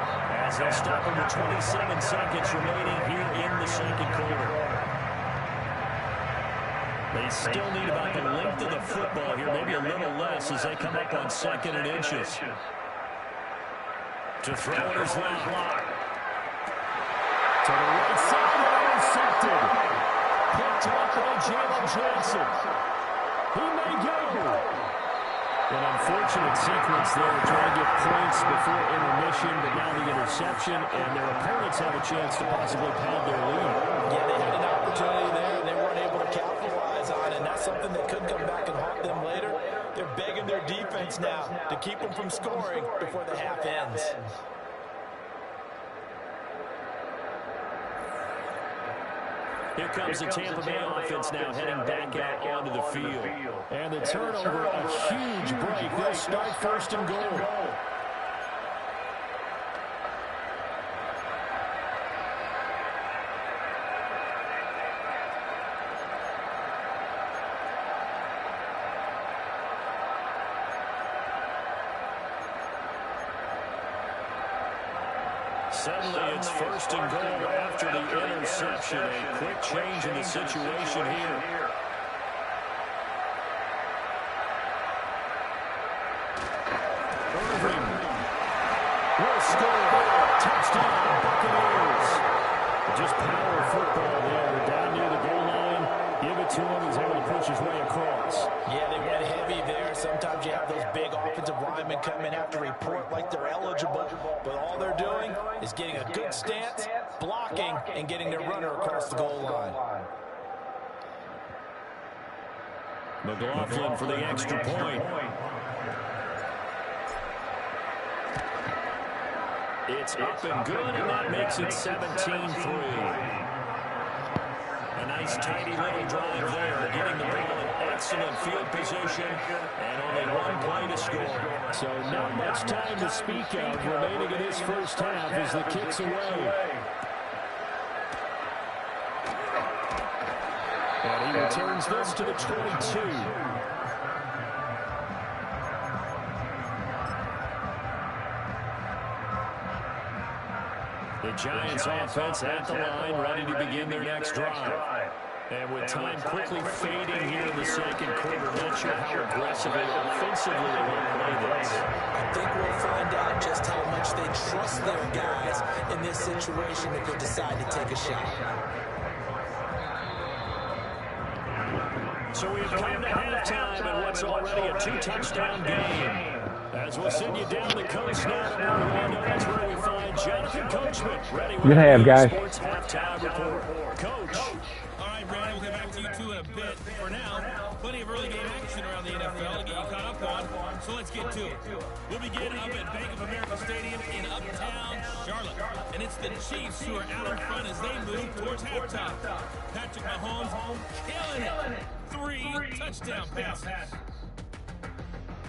as they'll stop him with 27 seconds remaining here in the second quarter. They still need about the length of the football here, maybe a little less as they come up on 2nd and inches. To throw it is Locke. To the right side, intercepted. Picked up by Jalen Johnson. He may go. An unfortunate sequence there, trying to get points before intermission, but now the interception, and their opponents have a chance to possibly pad their lead. Yeah, they had an opportunity there, and they weren't able to capitalize on it, and that's something that could come back and haunt them later. They're begging their defense now to keep them from scoring before the half ends. Here comes the Tampa Bay offense now heading back out onto the field. And the turnover, a huge break. They'll start 1st and goal. suddenly it's first and goal after the interception. A quick change in the situation here. Irving will score. Touchdown, Buccaneers. Just power football there. Down near the goal line. Give it to him. He's able to push his way across. Yeah, they went heavy there. Sometimes you have those big offensive linemen come in, have to report like they're eligible. But all they're doing is getting a good stance, blocking, and getting their runner across the goal line. McLaughlin for the extra point. It's up and good, and that makes it 17-3. A nice tidy little drive there, getting the ball in excellent field position, and only one play to score. So not much time to speak of remaining in this first half as the kick's away. And he returns this to the 22. The Giants offense at the line, ready to begin their next drive. And with time quickly fading here in the second quarter, not sure how aggressively offensively they will play this. I think we'll find out just how much they trust their guys in this situation if they decide to take a shot. So we've come to halftime in what's already a two-touchdown game. As we'll send you down the coast now to Orlando, that's where we find Jonathan Coachman ready with Good half, guys. Sports halftime report. Coach. All right, Brandon, we'll get back to you two in a bit. For now, plenty of early game action around the NFL to get you caught up on, so let's get to it. We'll begin up at Bank of America Stadium in Uptown Charlotte. And it's the Chiefs who are out in front as they move towards halftime. Patrick Mahomes killing it. 3 touchdown passes.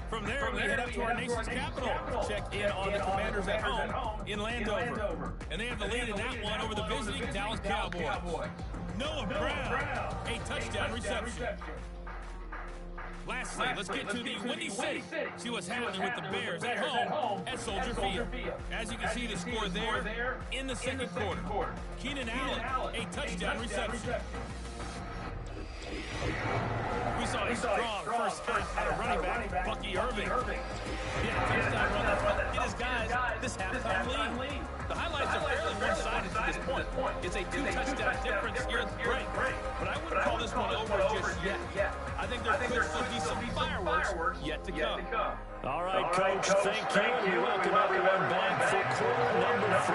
From there, we head up to our nation's capital. Check in on the Commanders at home in Landover. And they have the lead in that one over the visiting Dallas Cowboys. Noah Brown, a touchdown reception. Lastly, let's get to the Windy City. See what's happening with the Bears at home at Soldier Field. As you can see, the score there in the second quarter. Keenan Allen, a touchdown reception. We saw a strong first half out of running back Bucky Irving. He had a touchdown run that get his guys this halftime lead. The highlights are fairly one-sided to this point. It's a 2-touchdown difference here at the break. But I wouldn't call this one over just yet. I think there could still be some fireworks yet to come. All right, Coach, thank you. We welcome everyone back for quarter number 3.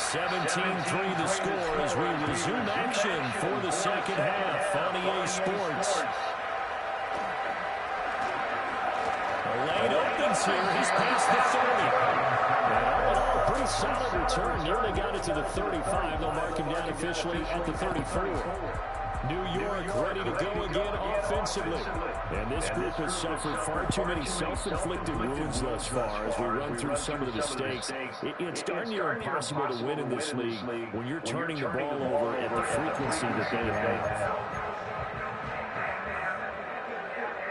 17-3 the score as we resume action for the second half on EA Sports. Lane opens here. He's past the 30. And all in all, pretty solid return. Nearly got it to the 35. They'll mark him down officially at the 34. New York ready to go again offensively. And this group has suffered far too many self-inflicted wounds thus far as we run through some of the mistakes. It's darn near impossible to win in this league when you're turning the ball over at the frequency that they have.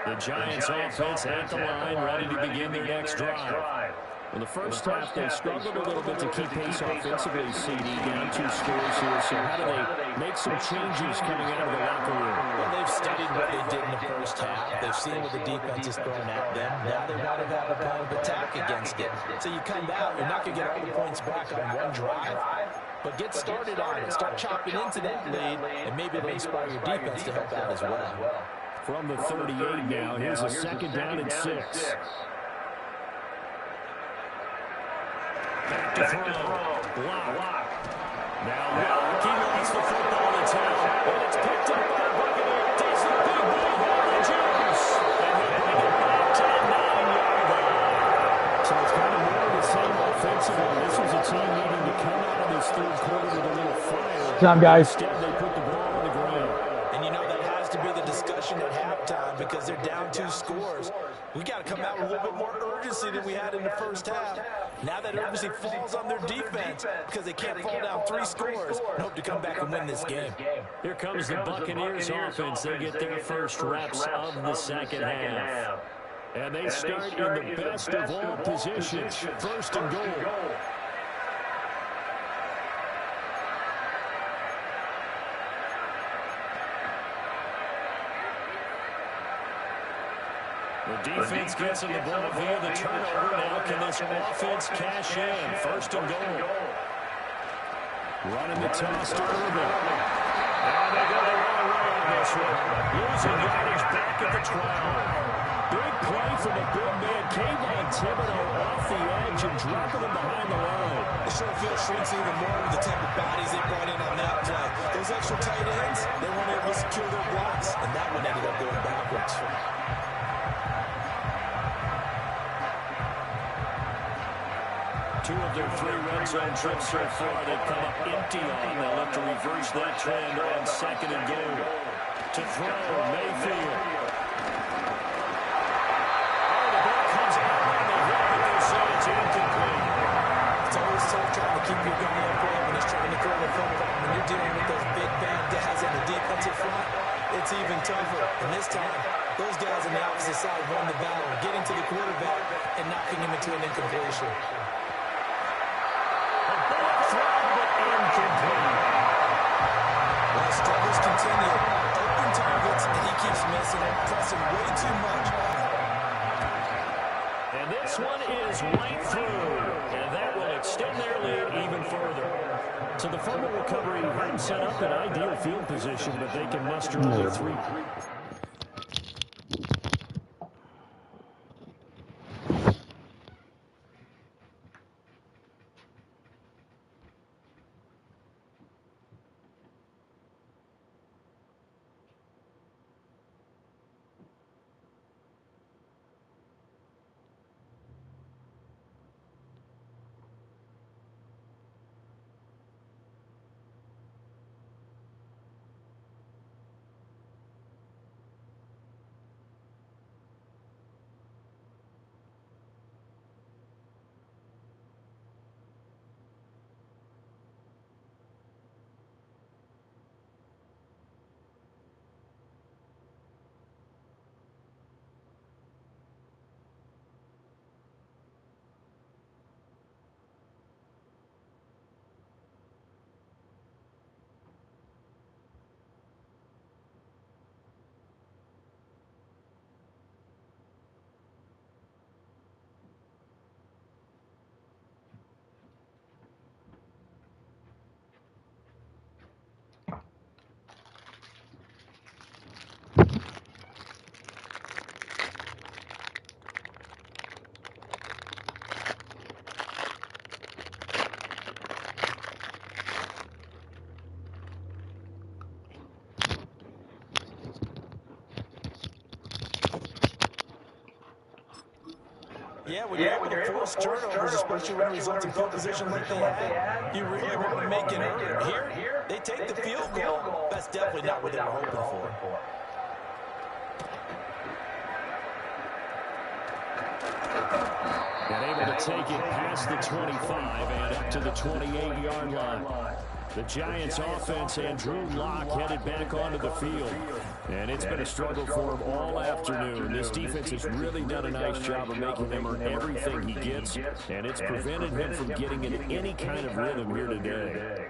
The Giants offense at the line, ready to begin their next drive. In the first half, they struggled a little bit to keep pace offensively, CD, down 2 scores here. So how do they make some changes coming out of the locker room? Well, they've studied what they did in the first half. They've seen what the defense is throwing at them. Now they want to have a plan of attack against it. So you come out, you're not going to get all the points back on one drive, but get started on it. Start chopping into that lead, and maybe it'll inspire your defense to help out as well. From the 38 now, here's a second down and 6. Back to throw. Block. Now he lost the football to town, and it's picked up by the Buccaneers. Does the big ball Holland Jones. And they bring it back to the 9-yard line. So it's kind of more of the same offensively. This was a team needing to come out of this third quarter with a little fire. Good job, guys. Instead, they put the ball on the ground. And you know that has to be the discussion at halftime because they're down 2 scores. We got to come out with a little bit more urgency than we had in the first half. Now that urgency falls on their defense because they can't fall down 3 scores and hope to come back and win this game. Here comes the Buccaneers offense. They get their first reps of the second half. And they start in the best of all positions. First and goal. The defense gets in the ball via the turnover. Now can this offense cash in? First and goal. Running the toss to Urban. And they go the wrong way on this one. Losing yardage back at the 12. Big play from the big man. Kayvon Thibodeau off the edge and dropping him behind the line. The short field shrinks even more with the type of bodies they brought in on that play. Those extra tight ends, they weren't able to secure their blocks, and that one ended up going backwards. Two of their 3 red zone trips so far, they've come up empty on. They'll look to reverse that trend on second and goal. To throw, Mayfield. Oh, the ball comes out on the hip, but they say it's incomplete. It's always tough trying to keep your gun upright when it's trying to throw the football. When you're dealing with those big bad guys on the defensive front, it's even tougher. And this time, those guys on the opposite side won the battle, getting to the quarterback and knocking him into an incompletion. Well, struggles continue. Open targets, and he keeps missing it, pressing way too much. And this one is right through. And that will extend their lead even further. So the fumble recovery hadn't set up an ideal field position, but they can muster only 3. Yeah, when you're able to force turnovers, especially when it results in field position like they had, you really want to make it earn. Here, they take the field goal. That's definitely not what they were hoping for. And able to take it past the 25 and up to the 28-yard line. The Giants offense and Drew Lock headed back onto the field. And it's been a struggle for him all afternoon. This defense has really done a nice job of making him earn everything he gets, and it's prevented him from getting into any kind of rhythm here today.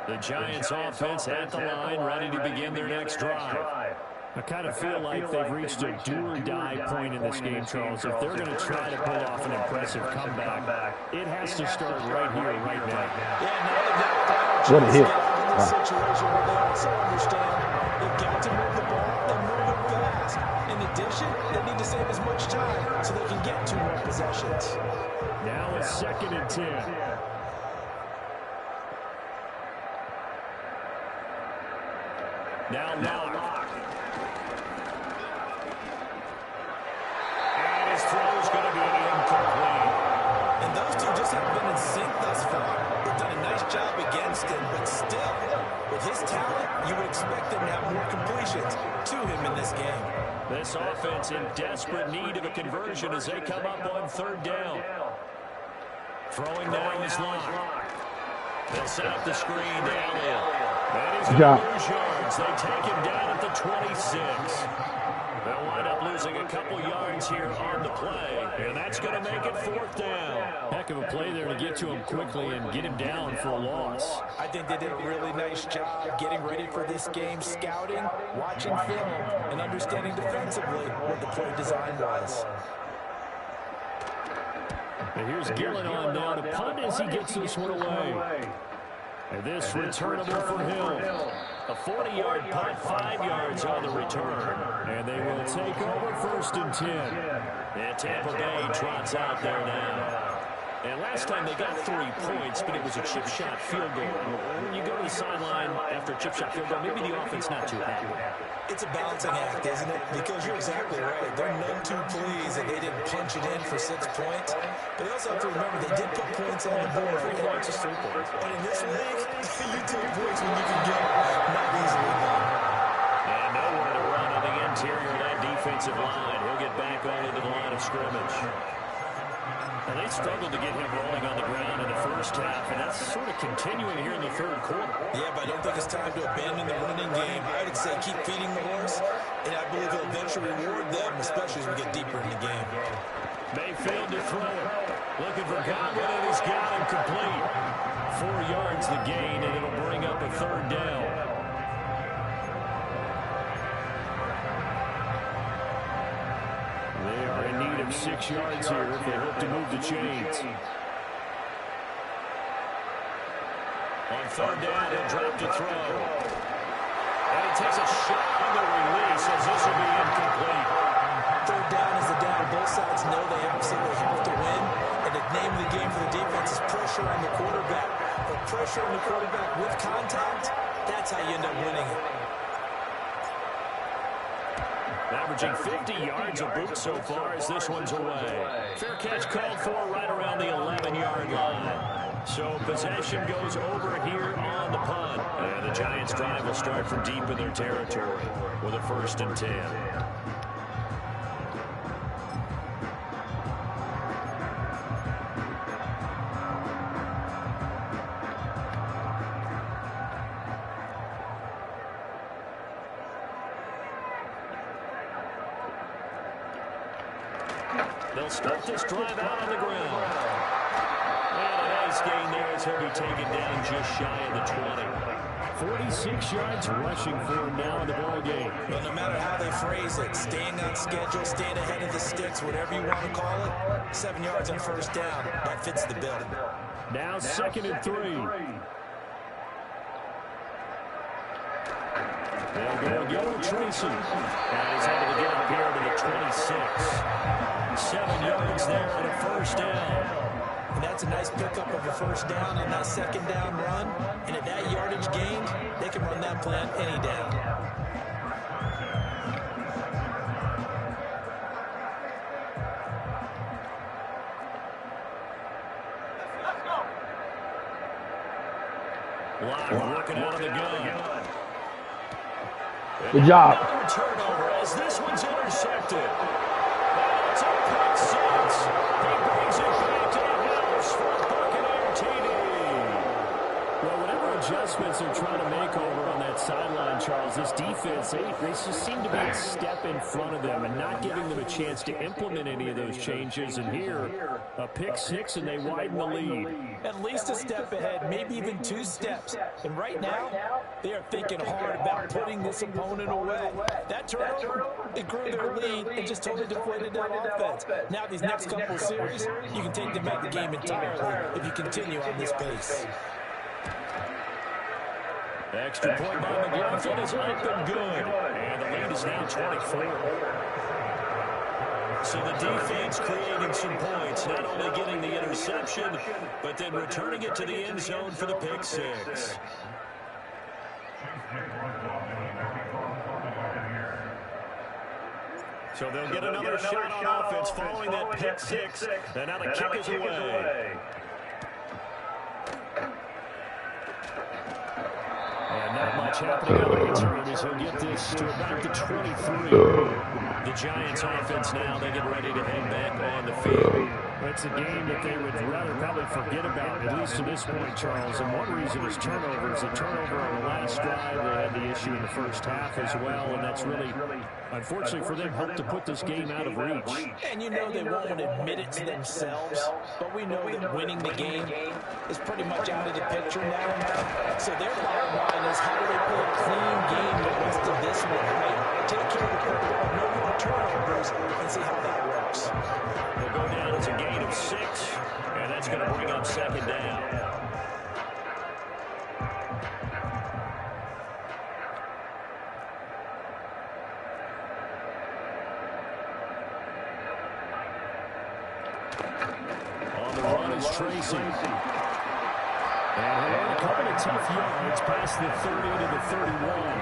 The Giants offense at the line, ready to begin their next drive. I kind of feel like they've reached a do-or-die point in this game, Charles. If they're going to try to pull off an impressive comeback, it has to start right here, right now. What a hit. Situation where they also understand they've got to move the ball and move it fast. In addition, they need to save as much time so they can get 2 more possessions. Now it's 2nd and 10. Now Lock. And his throw is going to be incomplete. And those two just haven't been in sync thus far. They've done a nice job against him, but still, with his talent, you would expect them to have more completions to him in this game. This offense in desperate need of a conversion as they come up on 3rd down. Throwing now is Lock. They'll set up the screen to Elliott. And he's Good going job. to lose yards. They take him down at the 26. They'll wind up losing a couple yards here on the play, and that's going to make it 4th down. Heck of a play there to get to him quickly and get him down for a loss. I think they did a really nice job getting ready for this game, scouting, watching film, and understanding defensively what the play design was. And here's Gillen on now to punt as he gets this one away. And this returnable for Hill. A 40-yard punt, 5 yards on the return. And they will take over 1st and 10. And Tampa Bay trots out there now. And last time they got 3 points, but it was a chip shot field goal. When you go to the sideline after a chip shot field goal, maybe the offense not too happy. It's a balancing act, isn't it? Because you're exactly right. They're none too pleased that they didn't punch it in for 6 points. But they also have to remember they did put points on the board. It's just 3 points. And in this league, you take points when you can get them. Not easily done. And nowhere to run on the interior of that defensive line. He'll get back on into the line of scrimmage. And they struggled to get him rolling on the ground in the first half, and that's sort of continuing here in the 3rd quarter. Yeah, but I don't think it's time to abandon the running game. I would say keep feeding the horse, and I believe he'll eventually reward them, especially as we get deeper in the game. Mayfield to throw it. Looking for Godwin, and he's got him complete. 4 yards the gain, and it'll bring up a 3rd down. They are in need of 6 yards here if they hope to move the chains. On 3rd down, he'll drop to throw. And he takes a shot on the release as this will be incomplete. 3rd down is the down. Both sides know they absolutely have to win. And the name of the game for the defense is pressure on the quarterback. But pressure on the quarterback with contact, that's how you end up winning it. Averaging 50 yards a boot so far as this one's away. Fair catch called for right around the 11-yard line. So possession goes over here on the punt. And the Giants' drive will start from deep in their territory with a 1st and 10. They'll start this drive out on the ground. And a nice gain there as he'll be taken down just shy of the 20. 46 yards rushing for him now in the ball game. But no matter how they phrase it, staying on schedule, staying ahead of the sticks, whatever you want to call it, 7 yards on 1st down, that fits the bill. Now 2nd and 3. They'll go again with Tracy. And he's able to get up here to the 26. 7 yards there and a 1st down. And that's a nice pickup of a 1st down on that 2nd down run. And at that yardage gained, they can run that plan any down. Locke looking out of the gun. Good job. Another turnover as this one's intercepted. And it's a pick six. He brings it back to the house for a Buccaneer TD. Well, whatever adjustments they're trying to make over on that sideline, Charles, this defense, they just seem to be a step in front of them and not giving them a chance to implement any of those changes. And here, a pick six, and they widen the lead. At least a step ahead, maybe even 2 steps. And right now, they are thinking hard about putting this opponent away. That turnover, it grew their lead and just totally deflated that offense. Now these next couple of series, you can take them out of the game entirely if you continue on this pace. Extra point by McLaughlin is up and good. And the lead is now 24. So the defense creating some points, not only getting the interception, but then returning it to the end zone for the pick six. So they'll get another shot on offense following that pick six. And now the kick is away. And not much happening on the return as he'll get this to about the 23. The Giants offense now, they get ready to head back on the field. It's a game that they would rather probably forget about, at least to this point, Charles. And one reason is turnovers. A turnover on the last drive. They had the issue in the first half as well, and that's really, unfortunately for them, helped to put this game out of reach. And you know they won't admit it to themselves, but we know that winning the game is pretty much out of the picture now. So their bottom line is, how do they play a clean game the rest of this one? Right? Take care of the football, no more turnovers, and see how that works. They'll go down as a gain of 6, and that's going to bring up second down. On the run is Tracy. And he'll earn a couple of tough yards past the 30 to the 31.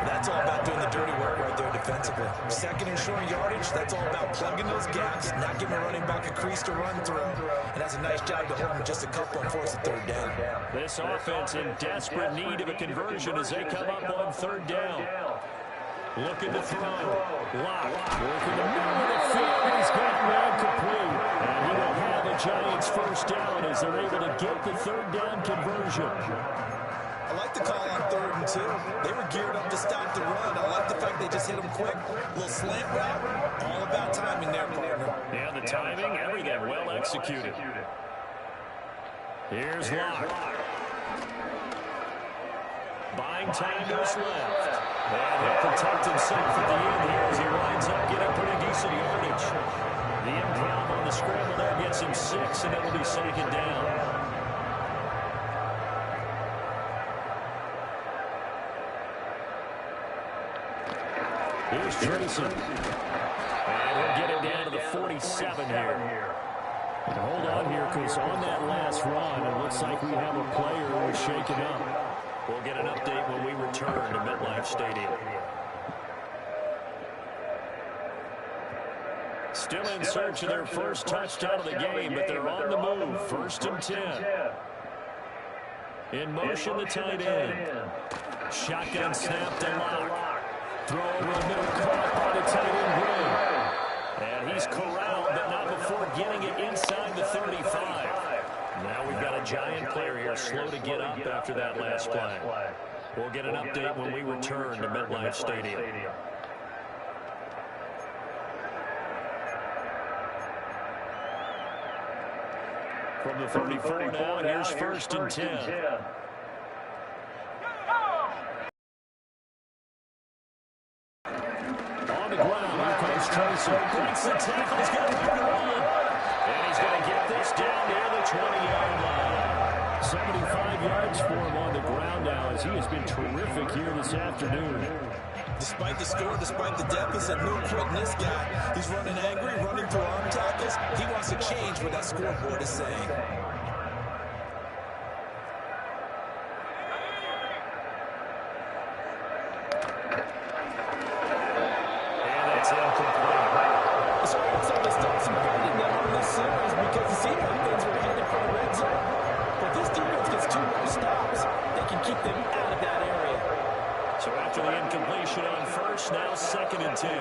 That's all about doing the dirty work right there defensively. Second and short yardage, that's all about plugging those gaps, not giving a running back a crease to run through. And that's a nice job to hold him just a couple and force a third down. This offense in desperate need of a conversion as they come up on third down. Looking to throw. Lock. Working the middle of the field. He's got man complete. And he will have the Giants first down as they're able to get the third down conversion. I like the call on 3rd and 2. They were geared up to stop the run. I like the fact they just hit them quick. A little slant route. All about timing there, partner. Yeah, the timing, everything well executed. Here's Locke. Buying time is left. And he'll protect himself at the end here as he winds up getting pretty decent yardage. The impound on the scramble there gets him 6, and it'll be second down. Here's Tracy. And he'll get him down to the 47 here. And hold on here, because on that last run, it looks like we have a player who's shaken up. We'll get an update when we return to MetLife Stadium. Still in search of their first touchdown of the game, but they're on the move. 1st and 10. In motion, the tight end. Shotgun snap to Locke. Throw over the middle, caught by the tight end, Gray. And he's corralled, but not before getting it inside the 35. Now we've got a Giant player here slow to get up after that last play. We'll get an update when we return to MetLife Stadium. From the 34 now, here's 1st and 10. Tracy breaks the tackle. He's got room to run. And he's going to get this down near the 20-yard line. 75 yards for him on the ground now as he has been terrific here this afternoon. Despite the score, despite the deficit, no quitting this guy. He's running angry, running through arm tackles. He wants to change what that scoreboard is saying. Now 2nd and 10.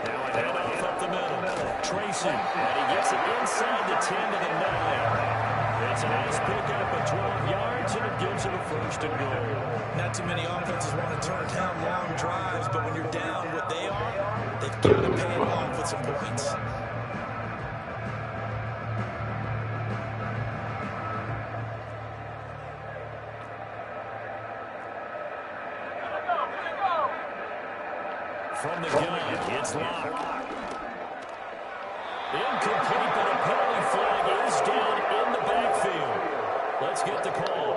Now a handoff up the middle. Tracy, and he gets it inside the 10 to the 9. It's a nice pickup of 12 yards, and it gives him a 1st and goal. Not too many offenses want to turn down long drives, but when you're down what they are, they've got to pay it off with some points. From the gun, it's Locke. Incomplete, but a penalty flag is down in the backfield. Let's get the call.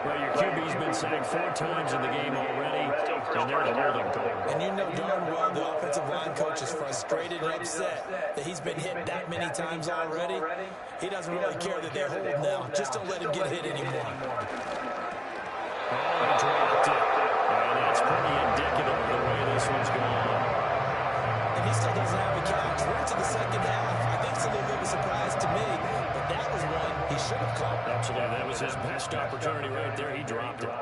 Well, your QB's been sacked 4 times in the game already, and they're the holding call. And you know darn well the offensive line coach is frustrated and upset that he's been hit that many times already. He doesn't really care that they're holding now. Just don't let him get hit anymore. Oh, he dropped it. And that's pretty indicative of the way this one's going. And he still doesn't have a catch. We're into the second half. I think it's a little bit of a surprise to me, but that was one he should have caught. Absolutely. That was his best opportunity right there. He dropped it.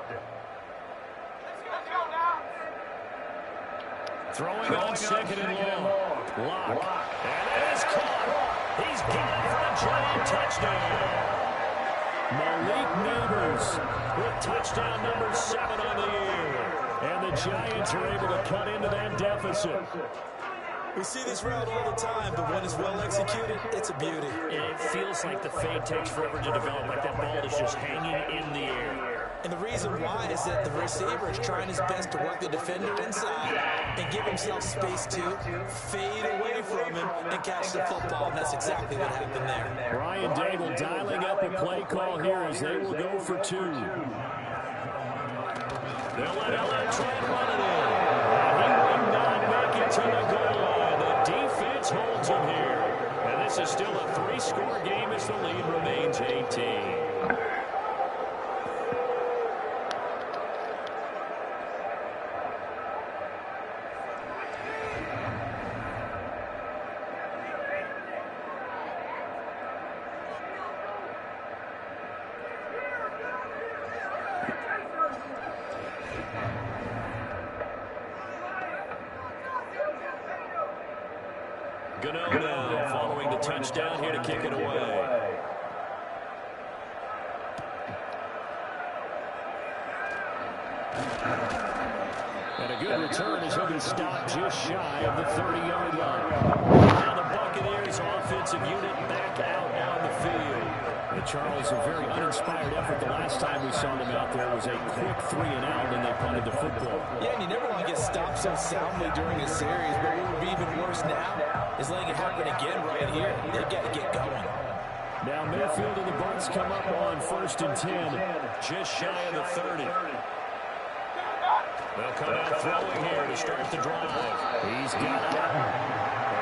Throwing on second and long. Lock. And it is caught. He's got it for a giant touchdown. Malik Neighbors with touchdown number 7 on the year. And the Giants are able to cut into that deficit. We see this route all the time, but when it's well executed, it's a beauty. It feels like the fade takes forever to develop, like that ball is just hanging in the air. And the reason why is that the receiver is trying his best to work the defender inside and give himself space to fade away from him and catch the football, and that's exactly what happened there. Ryan Dable dialing up a play call here as they will go for 2. They'll let Eller try and run it in. And he will not make it to the goal line. Defense holds him here. And this is still a 3-score game as the lead remains 18. Gano now following the touchdown here to kick it away. And a good return as he'll be stopped just shy of the 30-yard line. Now the Buccaneers offensive unit back out on the field. And Charles, a very uninspired effort. The last time we saw them out there was a quick 3-and-out, and they punted the football. Yeah, and you never want to get stopped so soundly during a series, but what would be even worse now is letting it happen again right here. They've got to get going. Now Mayfield and the Bucs come up on 1st and 10, just shy of the 30. They'll come out throwing here to start the drive. He's got it.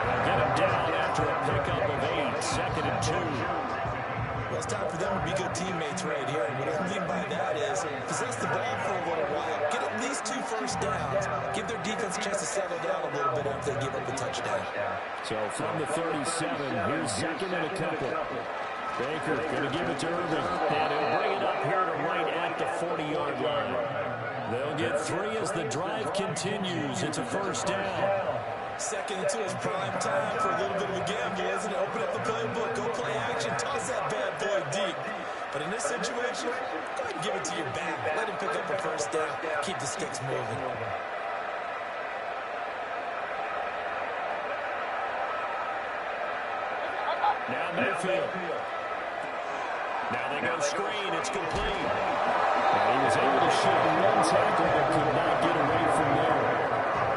They'll get him down after a pickup of 8, 2nd and 2. Well, it's time for them to be good teammates right here. And what I mean by that is possess the ball for a little while, get at least 2 first downs, give their defense a chance to settle down a little bit after they give up the touchdown. So from the 37, here's 2nd and a couple. Baker going to give it to Irving, and he'll bring it up here to right at the 40-yard line. They'll get 3 as the drive continues. It's a 1st down. 2nd and 2 is prime time for a little bit of a gamble, isn't it? Open up the playbook, go play action, toss that bad boy deep. But in this situation, go ahead and give it to your back. Let him pick up a 1st down, keep the sticks moving. Now Mayfield. Now they go screen. It's complete. And he was able to shoot 1 tackle, but could not get away from there.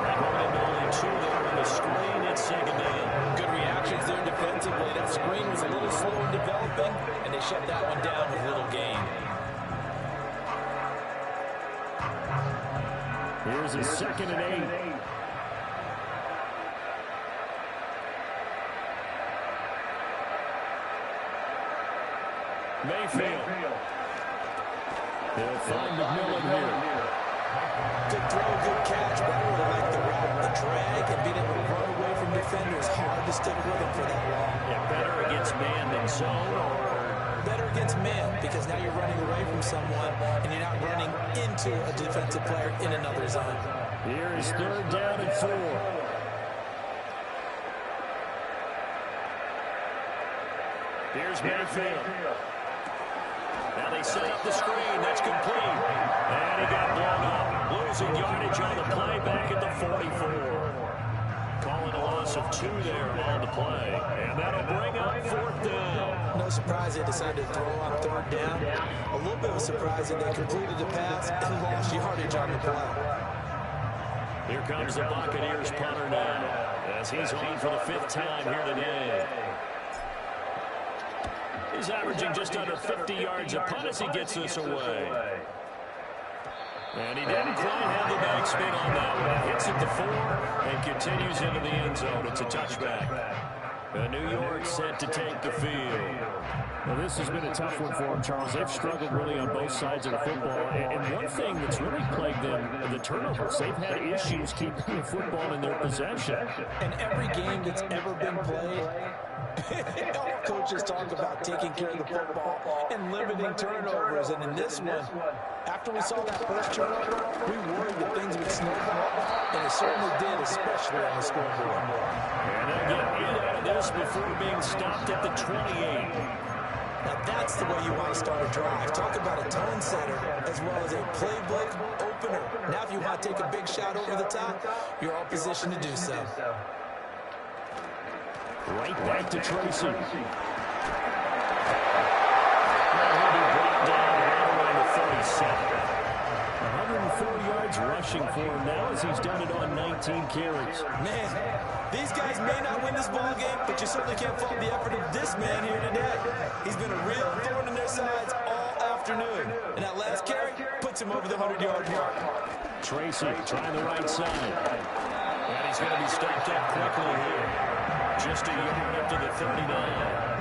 And only 2 there on the screen. It's 2nd down. Good reactions there defensively. That screen was a little slow in developing, and they shut that one down with little gain. Here's a 2nd and 8. Mayfield. They'll find McMillan here. Good throw, good catch, but I really like the route. The drag and being able to run away from defenders. Hard to stick with him for that long. Yeah, better against man than zone, or better against man, because now you're running away from someone and you're not running into a defensive player in another zone. Here is 3rd down and 4. Here's Mayfield. Now they set up the screen. That's complete. And he got blown up. Losing yardage on the play back at the 44. Calling a loss of 2 there on the play. And that'll bring up 4th down. No surprise they decided to throw on 3rd down. A little bit of a surprise that they completed the pass and lost yardage on the play. Here comes the Buccaneers punter now, as he's on for the 5th time here today. He's averaging just under 50 yards a punt as he gets this away. And he didn't quite have the backspin on that one. It hits at the 4 and continues into the end zone. It's a touchback. New York set to take the field. Well, this has been a tough one for them, Charles. They've struggled really on both sides of the football. And one thing that's really plagued them, the turnovers. They've had issues keeping the football in their possession. In every game that's ever been played, all coaches talk about taking care of the football and limiting turnovers. And in this one, after we saw that first turnover, we worried that things would snowball. And it certainly did, especially on the scoreboard. And they'll get 8 out of this before being stopped at the 28. Now that's the way you want to start a drive. Talk about a tone setter as well as a playbook opener. Now if you want to take a big shot over the top, you're all positioned to do so. Right back to Tracy. Now he'll be brought down right around the 37. 104 yards rushing for him now as he's done it on 19 carries. Man, these guys may not win this ball game, but you certainly can't fault the effort of this man here today. He's been a real thorn in their sides all afternoon. And that last carry puts him over the 100-yard mark. Tracy trying the right side. And he's going to be stopped up quickly here. Just a yard up to the 39.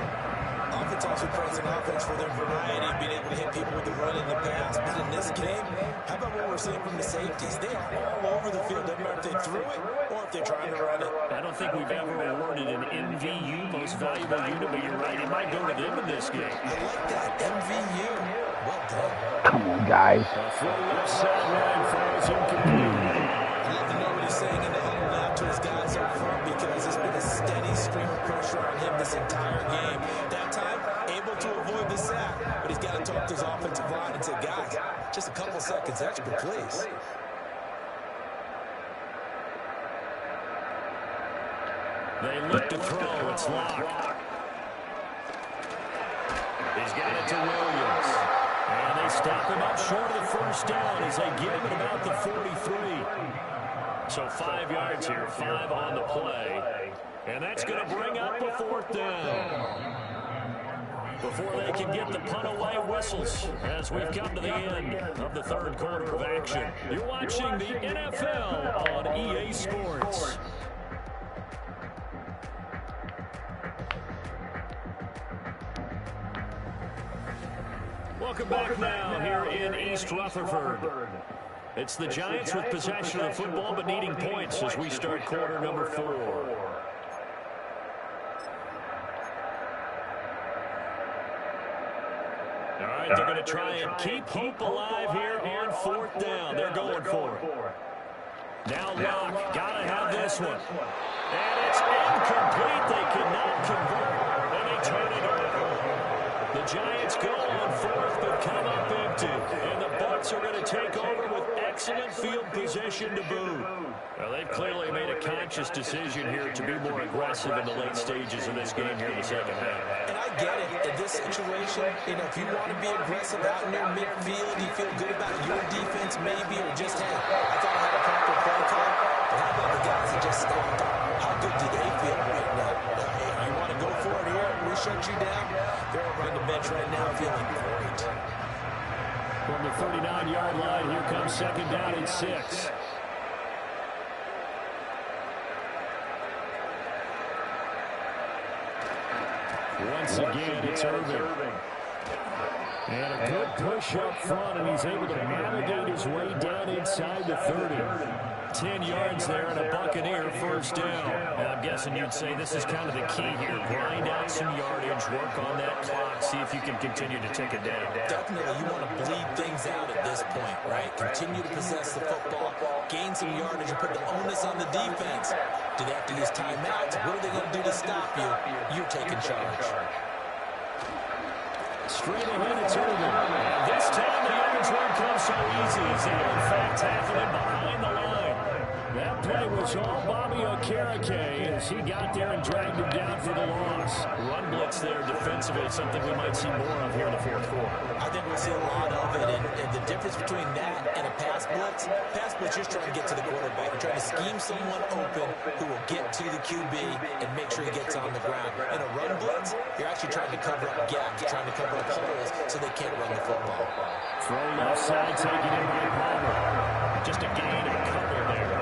Offense also creates an offense for their variety of being able to hit people with the run in the pass. But in this game, how about what we're seeing from the safeties? They are all over the field. Doesn't matter if they threw it or if they're trying to run it. I don't think we've ever awarded an MVU, most valuable unit, but you're right. It might go to them in this game. I like that. MVU. Well done. Come on, guys. A full left sideline falls incomplete. I'd love to know what he's saying in the huddle now to his guys up front because it's been a steady stream of pressure on him this entire game. That time, able to avoid the sack, but he's got to talk to his offensive line and say, guys, just a couple seconds extra, please. They look to throw. It's locked. He's got it to Williams. And they stop him up short of the first down as they get him at about the 43. So 5 yards here, 5 on the play. And that's going to bring up a 4th down. Before they can get the punt away, whistles as we've come to the end of the 3rd quarter of action. You're watching the NFL on EA Sports. Welcome back now here in East Rutherford. It's the Giants with possession of the football but needing points as we start quarter number 4. All right, they're going to try and keep hope alive here on 4th down. They're going for it. Now Locke, got to have this one. And it's incomplete. They cannot convert. And they turn it over. The Giants go on 4th but come up empty. And the Bucs are going to take over with excellent field position to boot. Well, they've clearly made a conscious decision here to be more aggressive in the late stages of this game here in the second half. And I get it. In this situation, you know, if you want to be aggressive out near midfield, you feel good about your defense maybe, or just, hey, I thought I had a proper play call. But how about the guys that just stopped? How good do they feel right now? You want to go for it here? We shut you down? They're over on the bench right now feeling great. From the 39-yard line, here comes 2nd down and 6. Once again, it's Irving. And a good push up front, and he's able to navigate his way down inside the 30. 10 yards there and a Buccaneer 1st down. And I'm guessing you'd say this is kind of the key here. Grind out some yardage, work on that clock, see if you can continue to take it down. Definitely, you want to bleed things out at this point, right? Continue to possess the football, gain some yardage, and put the onus on the defense. Do they have to use timeouts? What are they going to do to stop you? You're taking charge. Straight ahead, it's Irving. And this time, the yardage won't come so easy as they in fact tackle him behind the line. That play was all Bobby Okereke as he got there and dragged him down for the loss. Run blitz there defensively, something we might see more of here in the 4th quarter. I think we'll see a lot of it, and the difference between that and a pass blitz, you're just trying to get to the quarterback. You're trying to scheme someone open who will get to the QB and make sure he gets on the ground. In a run blitz, you're actually trying to cover up gaps, trying to cover up holes so they can't run the football. Throw left side, taking it by Palmer. Just a gain of a couple there.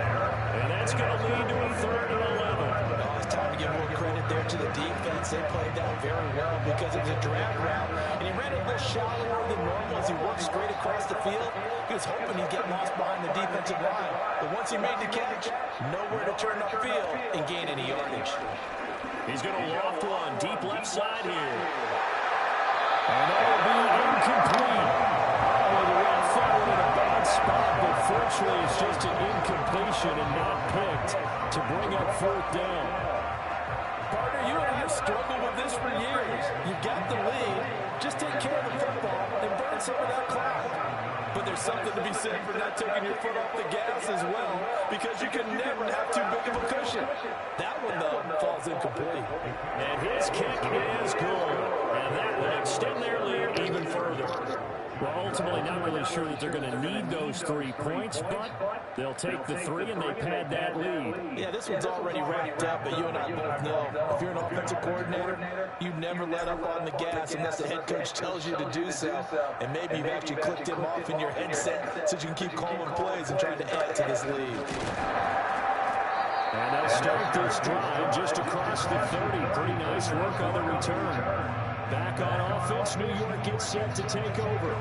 And that's going to lead to a 3rd and 11. It's time to give more credit there to the defense. They played that very well because it was a drag route, and he ran it a little shallower than normal as he worked straight across the field. He was hoping he'd get lost behind the defensive line, but once he made the catch, nowhere to turn upfield and gain any yardage. He's going to loft one deep left side here. And that will be incomplete. Oh, the ref thought it in a bad spot, but fortunately it's just an incompletion and not picked to bring up fourth down. Partner, you and I have struggled with this for years. You've got the lead. Just take care of the football and burn some of that clock. But there's something to be said for not taking your foot off the gas as well, because you can never have too big of a cushion. That one, though, falls incomplete. And his kick is good. And that will extend their lead even further. Well, ultimately, not really sure that they're going to need those 3 points, but they'll take the 3 and they pad that lead. Yeah, this one's already wrapped up, but you and I both know if you're an offensive coordinator, you never let up on the gas unless the head coach tells you to do so. And maybe you've actually clicked him off in your headset so you can keep calling plays and trying to add to this lead. And they'll start this drive just across the 30. Pretty nice work on the return. Back on offense, New York gets set to take over.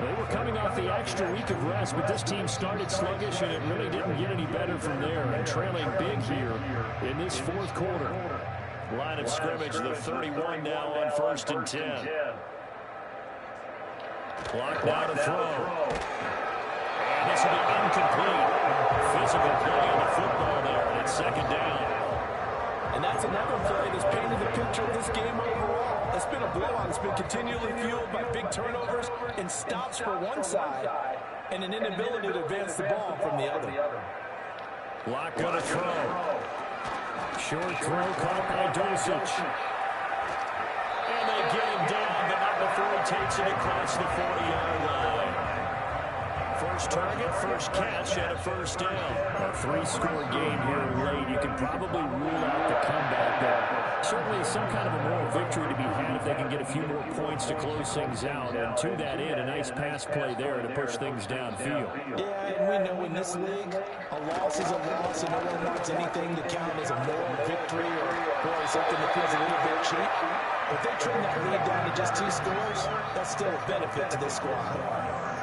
They were coming off the extra week of rest, but this team started sluggish, and it really didn't get any better from there. And trailing big here in this fourth quarter. Line of scrimmage, the 31 now on 1st and 10. Clock now to throw. And this will be incomplete. Physical play on the football there, and it's 2nd down. And that's another play that's painted the picture of this game overall. It's been a blowout. It's been continually fueled by big turnovers and stops for one side and an inability to advance the ball from the other. Lock gonna throw. Short throw caught by Dulcich. And they get him down, but not before he takes it across the 40-yard line. First target, first catch, and a 1st down. A 3-score game here late. You can probably rule out the comeback there. Certainly some kind of a moral victory to be had if they can get a few more points to close things out. And to that end, a nice pass play there to push things downfield. Yeah, and we know in this league, a loss is a loss, and no one wants anything to count as a moral victory or something that feels a little bit cheap. If they trim that lead down to just 2 scores, that's still a benefit to this squad.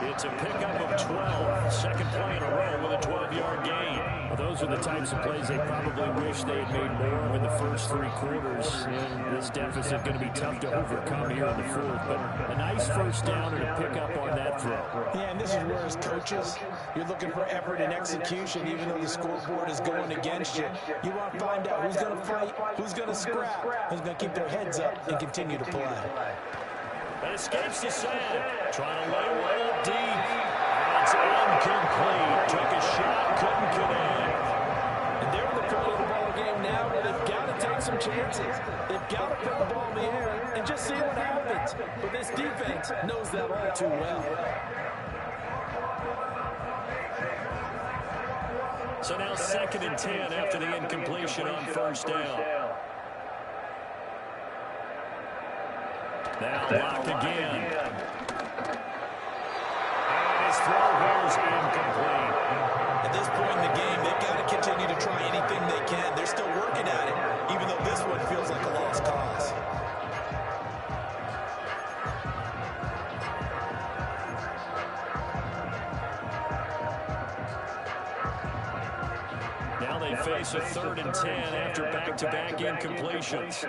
It's a pickup of 12. Second play in a row with a 12-yard gain. Well, those are the types of plays they probably wish they had made more of in the first 3 quarters. And this deficit going to be tough to overcome here in the 4th. But a nice 1st down and a pickup on that throw. Yeah, and this is where as coaches, you're looking for effort and execution, even though the scoreboard is going against you. You want to find out who's going to fight, who's going to scrap, who's going to keep their heads up and continue to play. That escapes the sack. Trying to lay one up deep. And it's incomplete. Took a shot, couldn't connect. And they're in the point of the ball game now where they've got to take some chances. They've got to put the ball in the air and just see what happens. But this defense knows that all too well. So now 2nd and 10 after the incompletion on 1st down. Now Lock again. And his throw here is incomplete. At this point in the game, they've got to continue to try anything they can. They're still working at it, even though this one feels like a lost cause. Now they face a 3rd and 10 after back-to-back incompletions.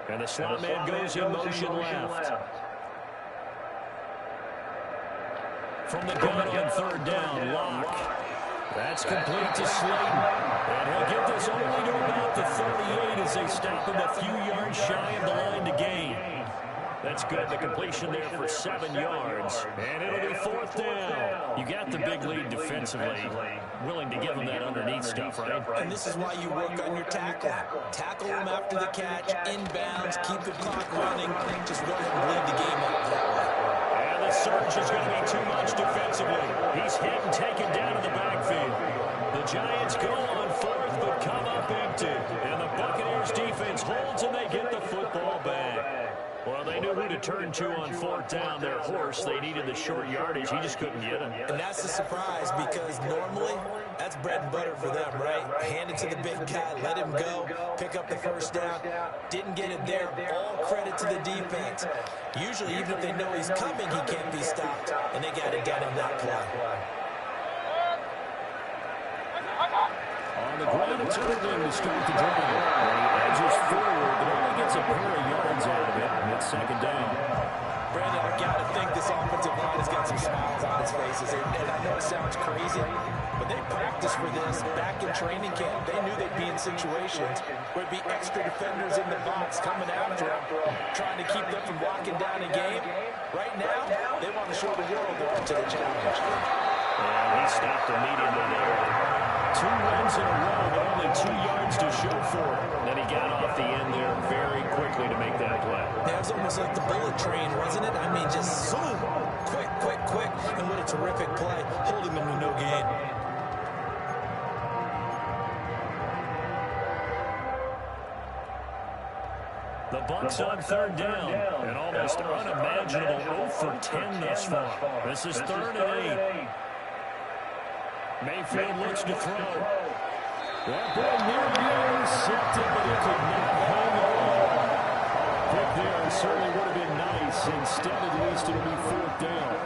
And the slot man goes in motion left. From the gun on 3rd down, Lock. That's complete to Slayton. And he'll get this only to about the 38 as they stop him a few yards shy of the line to gain. That's good. The completion there for 7 yards. And it'll be 4th down. You got the big lead defensively. Willing to give them that underneath stuff, right? And this is why you work on your tackling. Tackle them after the catch, inbounds, keep the clock running. Just go ahead and lead the game up that way. And the surge is going to be too much defensively. He's hit and taken down in the backfield. The Giants go on 4th, but come up empty. And the Buccaneers defense holds, and they get the football back. Well, they knew who to turn to on fourth down. Their horse, they needed the short yardage. He just couldn't get him. And that's a surprise because normally that's bread and butter for them, right? Hand it to the big guy, let him go, pick up the first down. Didn't get it there. All credit to the defense. Usually, even if they know he's coming, he can't be stopped. And they got it done on that play. On the ground, it's Irving to start the drive. When he edges forward, but only gets a pair of yards out of it, and it's second down. Brandon, I got to think this offensive line has got some smiles on its faces. And I know it sounds crazy, but they practiced for this back in training camp. They knew they'd be in situations where it'd be extra defenders in the box coming after them, trying to keep them from locking down a game. Right now, they want to show the world they're up to the challenge. And he stopped immediately there. 2 runs in a row, but only 2 yards to show for it. Then he got off the end there very quickly to make that play. That was almost like the bullet train, wasn't it? I mean, just zoom, quick, quick, quick, and what a terrific play, holding them to no gain. The Bucs on third down, an almost unimaginable 0 for 10 thus far. This is 3rd and 8. Mayfield looks to throw. That ball nearly intercepted, but he could not hang on. Pick there certainly would have been nice. Instead, at least it'll be 4th down.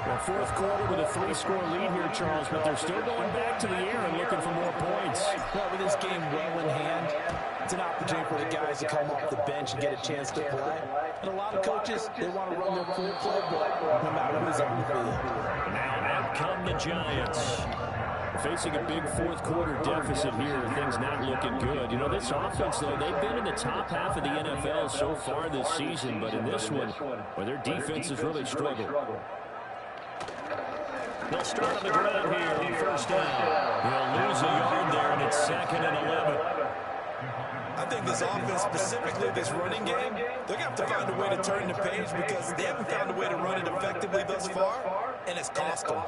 Well, 4th quarter with a 3-score lead here, Charles, but they're still going back to the air and looking for more points. Well, with this game well in hand, it's an opportunity for the guys to come off the bench and get a chance to play. And a lot of coaches, they want to run their full playbook, no matter who's on the field. Now out come the Giants. Facing a big 4th quarter deficit here, things not looking good. You know, this offense, though, they've been in the top half of the NFL so far this season, but in this one, where their defense has really struggled. They'll start on the ground here on 1st down. He'll lose a yard there, and it's 2nd and 11. I think this offense, specifically this running game, they're going to have to find a way to turn the page because they haven't found a way to run it effectively thus far, and it's cost them.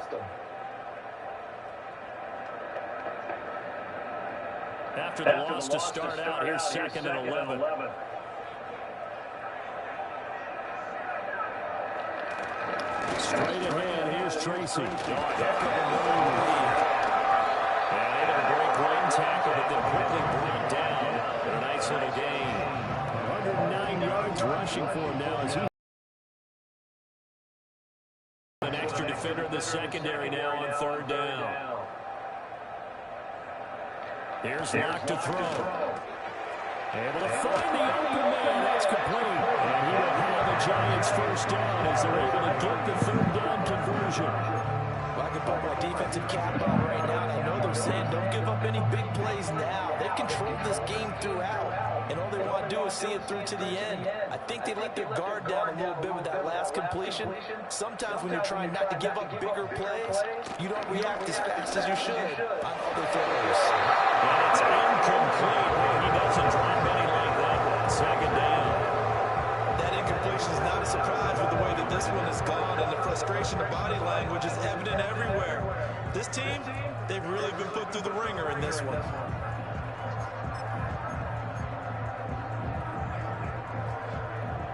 After the loss to start out, here's 2nd and 11. Straight ahead, here's Tracy. Heck of a move. And able to break one tackle, but then quickly brought down. And a nice little gain. 109 yards rushing for him now as he... An extra defender in the secondary now on 3rd down. Here's Locke to throw. Able to find the open man. That's complete. And he will have the Giants 1st down as they're able to get the 3rd down conversion. Well, I can put my defensive cap on right now, and I know they're saying don't give up any big plays now. They've controlled this game throughout, and all they want to do is see it through to the end. I think they let their guard down a little bit with that last completion. Sometimes when you're trying not to give up bigger plays, you don't react as fast as you should on other throws. And it's incomplete. He doesn't drop any like that. 2nd down. That incompletion is not a surprise with the way that this one has gone, and the frustration of body language is evident everywhere. This team, they've really been put through the ringer in this one.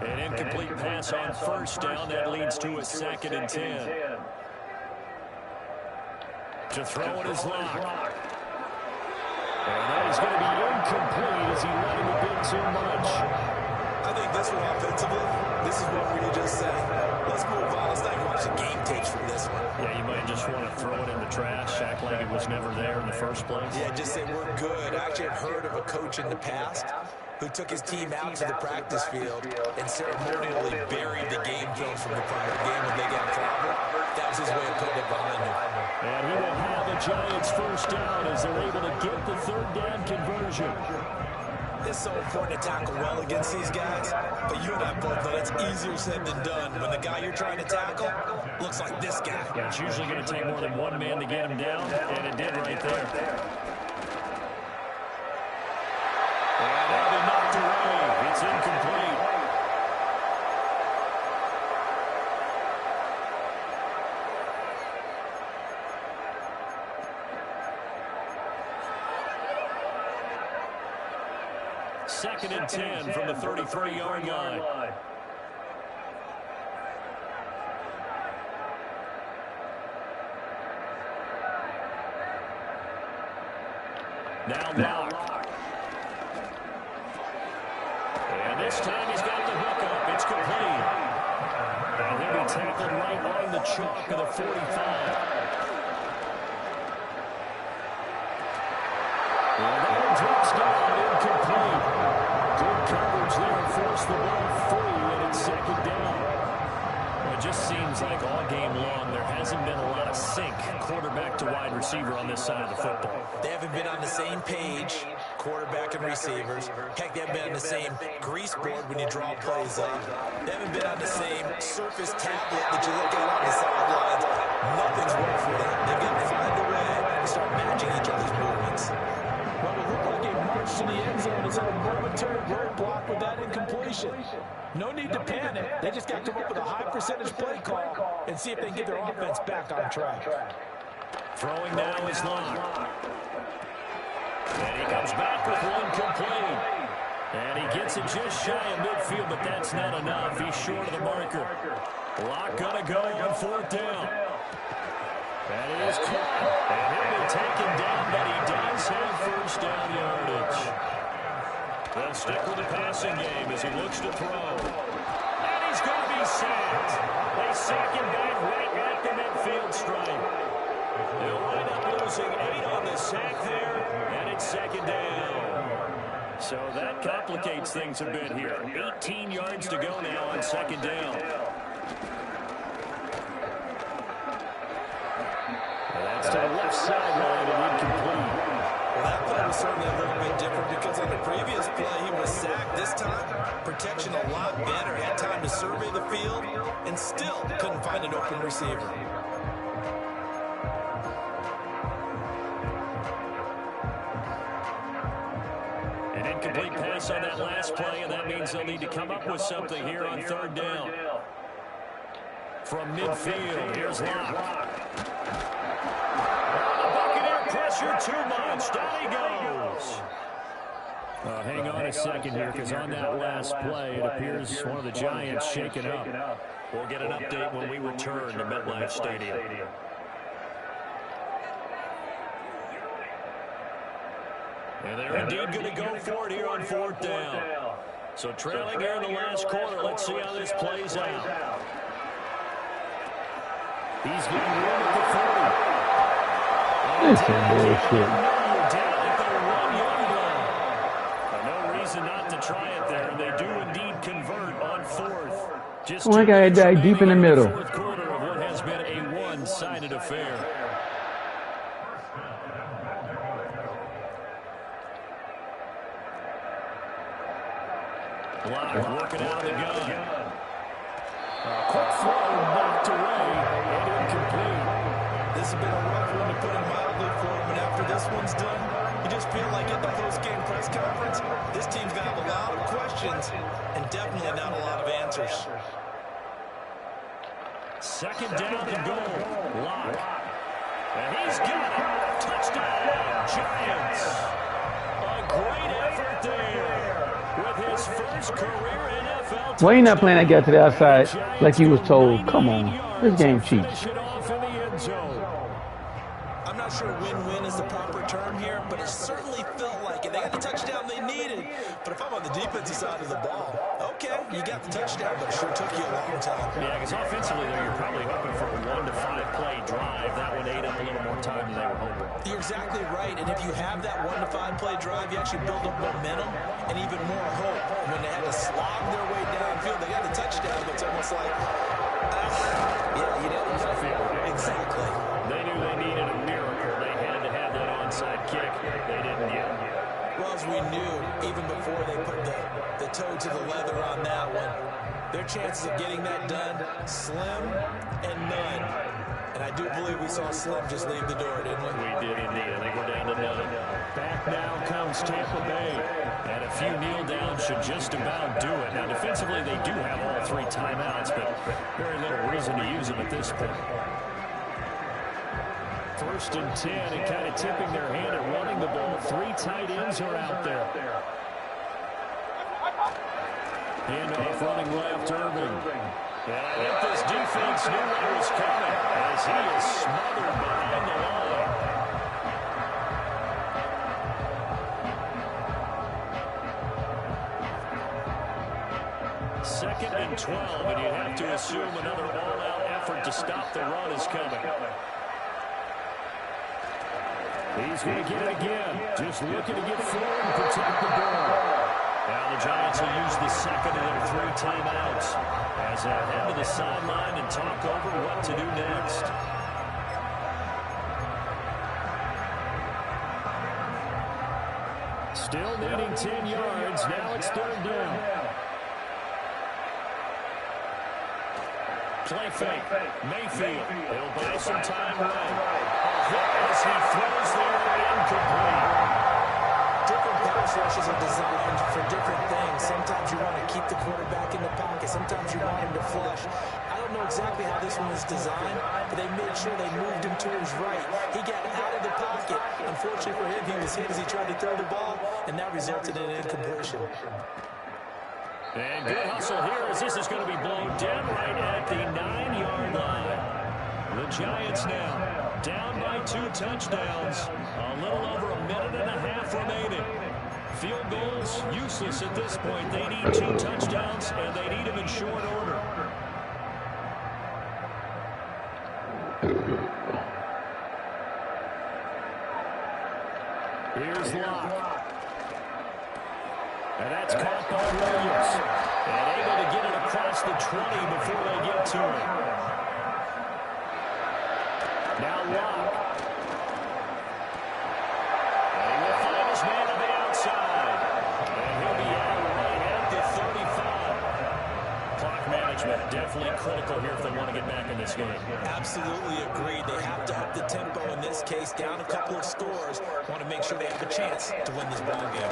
An incomplete pass on 1st down. That leads to a 2nd and 10. To throw it is Locke. And that is going to be incomplete as he let him a bit too much. I think this one offensively, this is what we just said. Let's move on. Let's not watch the game tapes from this one. Yeah, you might just want to throw it in the trash, act like it was never there in the first place. Yeah, just say we're good. I actually have heard of a coach in the past who took his team out to the practice field and ceremonially buried the game film from the prior game when they got clobbered. That was his way of putting it behind him. And he will have the Giants 1st down as they're able to get the 3rd down conversion. It's so important to tackle well against these guys, but you and I both know that's easier said than done when the guy you're trying to tackle looks like this guy. Yeah, it's usually going to take more than one man to get him down, and it did right there. And now they knocked away. It's incomplete. Second and 10 from the 33-yard line. Now Locke. And this time he's got the hook up. It's complete. And he'll be tackled right on the chalk of the 45. And that one drops down, incomplete. Good coverage there, forced the ball free, and it's second down. Well, it just seems like all game long there hasn't been a lot of sync quarterback to wide receiver on this side of the football. They haven't been on the same page, quarterback and receivers. Heck, they haven't been on the same grease board when you draw plays up. They haven't been on the same surface tablet that you look at on the sidelines. Nothing's worked for them. They've got to find a way to start matching each other's movements. Well, it looked like a march to the end zone is a momentary roadblock with that incompletion. No need to panic. They just got to come up with a high percentage play call and see if they can get their offense back on track. Throwing now is Locke. And he comes back with one complete. And he gets it just shy of midfield, but that's not enough. He's short of the marker. Locke gonna go on fourth down. That is caught. And he'll be taken down, but he does have first down yardage. They'll stick with the passing game as he looks to throw. And he's going to be sacked. They sack him back right at the midfield stripe. They'll wind up losing 8 on the sack there, and it's second down. So that complicates things a bit here. 18 yards to go now on second down. That's to the left sideline and incomplete. Well, that play was certainly a little bit different because on the previous play he was sacked. This time, protection a lot better. Had time to survey the field and still couldn't find an open receiver. An incomplete pass on that last play, and that means they'll need to come up with something here on third down. From midfield, here's Locke. Pressure too much. Down he goes. Hang on a second here, because on that last play, it appears one of the Giants shaken up. We'll get an update when we return to MetLife Stadium. And they're indeed going to go for it here on fourth down. So trailing here in the last quarter, let's see how this plays out. He's getting room at the 40. That's some bullshit. No reason not to try it there. They do indeed convert on fourth. Just one guy died deep in the middle. Fourth quarter of what has been a one-sided affair. Locke working out of the gun. Quick throw knocked away and incomplete. This has been a rough one to put in mildly for him, and after this one's done, you just feel like at the post-game press conference, this team's going to have a lot of questions and definitely not a lot of answers. Second down and goal. Locke. And he's got it. Touchdown, Giants. A great effort there with his first career NFL. Why you not playing that guy to the outside like he was told? Come on. This game cheap. I'm not sure win-win is the proper term here, but it certainly felt like it. They got the touchdown they needed. But if I'm on the defensive side of the ball, okay, you got the touchdown, but it sure took you a long time. Yeah, because offensively, though, you're probably hoping for a 1 to 5 play drive. That one ate up a little more time than they were hoping. You're exactly right. And if you have that 1 to 5 play drive, you actually build up momentum and even more hope. When they had to slog their way downfield, they got the touchdown, but it's almost like, yeah, you know, exactly. They knew they needed a miracle. They had to have that onside kick. They didn't get it. Well, as we knew, even before they put the toe to the leather on that one, their chances of getting that done, slim and none. And I do believe we saw Slim just leave the door, didn't we? We did indeed. I think we're down to none. Back now comes Tampa Bay. And a few kneel downs should just about do it. Now, defensively, they do have all 3 timeouts, but very little reason to use them at this point. 1st and 10, and kind of tipping their hand at running the ball. 3 tight ends are out there. Handoff running left, Irving. And I think this defense knew what was coming as he is smothered behind the line. 2nd and 12, and you have to assume another all-out effort to stop the run is coming. He's going to get it again. Just looking to get forward and protect the ball. Now the Giants will use the second of their 3 timeouts as they head to the sideline and talk over what to do next. Still needing 10 yards. Now it's 3rd down. Play fake. Mayfield. He'll buy some time right. As he throws there, incomplete. Different pass rushes are designed for different things. Sometimes you want to keep the quarterback in the pocket. Sometimes you want him to flush. I don't know exactly how this one was designed, but they made sure they moved him to his right. He got out of the pocket. Unfortunately for him, he was hit as he tried to throw the ball, and that resulted in an incompletion. And good hustle here as this is going to be blown down right at the 9-yard line. The Giants now down by 2 touchdowns. A little over a minute and a half remaining. Field goals useless at this point. They need 2 touchdowns, and they need them in short order. Here's Locke. And that's caught by Williams. And able to get it across the 20 before they get to it. Now Locke. And he will find his man on the outside. And he'll be out right at the 35. Clock management definitely critical here if they want to get back in this game. Absolutely agreed. They have to up the tempo in this case. Down a couple of scores. Want to make sure they have a chance to win this ball game.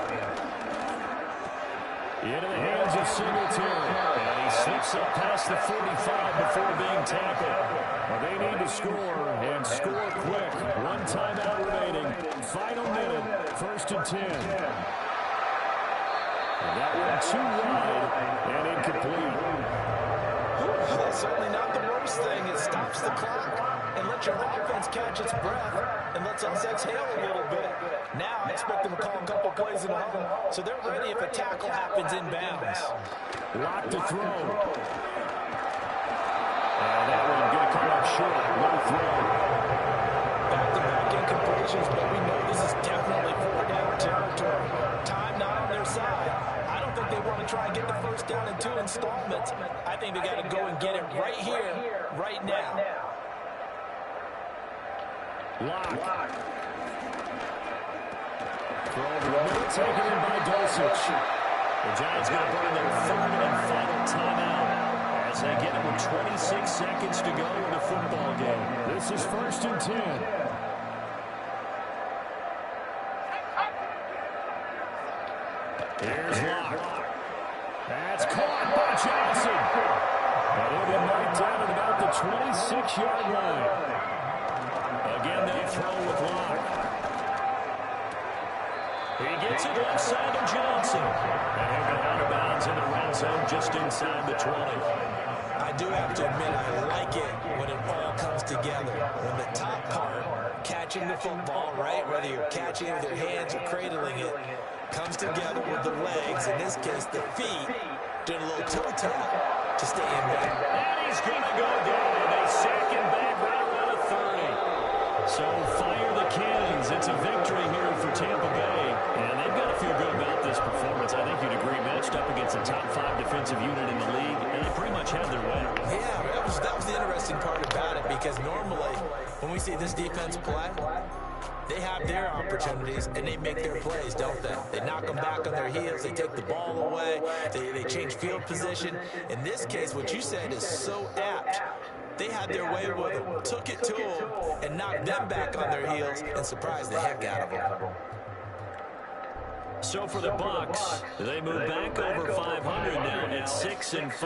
Into the hands of Singletary. And he slips up past the 45 before being tackled. Well, they need to score, and score quick. 1 timeout remaining. Final minute, 1st and 10. And that one too wide and incomplete. That's certainly not the worst thing. It stops the clock and lets your offense catch its breath and lets us exhale a little bit. Now I expect them to call a couple plays in a huddle, so they're ready if a tackle happens inbounds. Lock to throw. And that one going to come up short. No throw. Back-to-back incompletions, but we know this is definitely 4-down territory. Time not on their side. I don't think they want to try and get the first down in 2 installments. I think they got to go and get it right here, right now. Lock. Throw over the middle, taken in by Dulcich. The Giants going to burn their 3rd and final timeout as they get it with 26 seconds to go in the football game. This is 1st and 10. Here's Locke. That's caught by Johnson. And he'll be knocked down at about the 26-yard line. Again, they'll throw with Locke. He gets it left side to Johnson. And he'll go out of bounds in the red zone just inside the 20. I do have to admit, I like it when it all comes together. When the top part, catching the football, right, whether you're catching it with your hands or cradling it, comes together with the legs, in this case the feet, doing a little toe tap to stay in back. And he's going to go down. They sack him back right around the 30. So fire the cannons. It's a victory here for Tampa Bay. And they've got to feel good about this performance. I think you'd agree, matched up against a top 5 defensive unit in the league, and they pretty much had their way. Yeah, that was the interesting part about it, because normally when we see this defense play, they have their opportunities, and they make their plays, don't they? They knock them back on their heels. They take the ball away. They change field position. In this case, what you said is so apt. They had their way with them, took it to them, and knocked them back on their heels and surprised the heck out of them. So for the Bucs, they move back over 500 now at 6-5.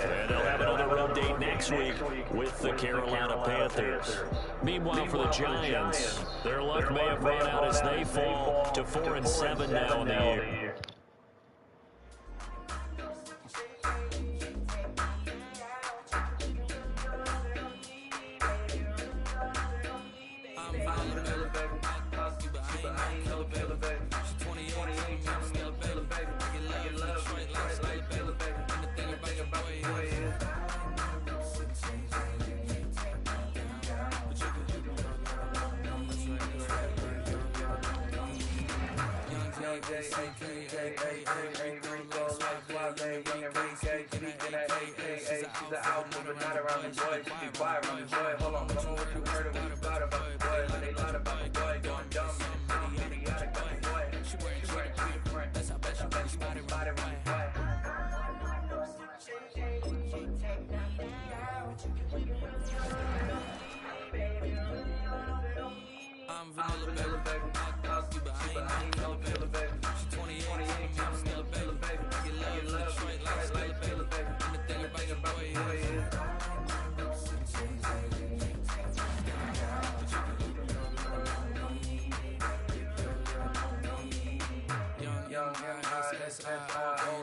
And they'll have another road date next week with the Carolina Panthers. Meanwhile, for the Giants, their luck may have run out as they fall to 4-7 now in the year. She's an alpha, but not around the boy. She be quiet around the boy. Hold on, tell me what you heard and what you thought about the boy. When they lied about the boy, going dumb. Idiotic about the boy. She wearing Peter print. That's how bet you better spot it around the boy. I'm vanilla, baby. I'll keep it, I ain't no killer, baby. She 28, I'm still a baby. You love Detroit like Stella, baby. And the thing about your boy is young, S-S-I-O-N-A-R-Y.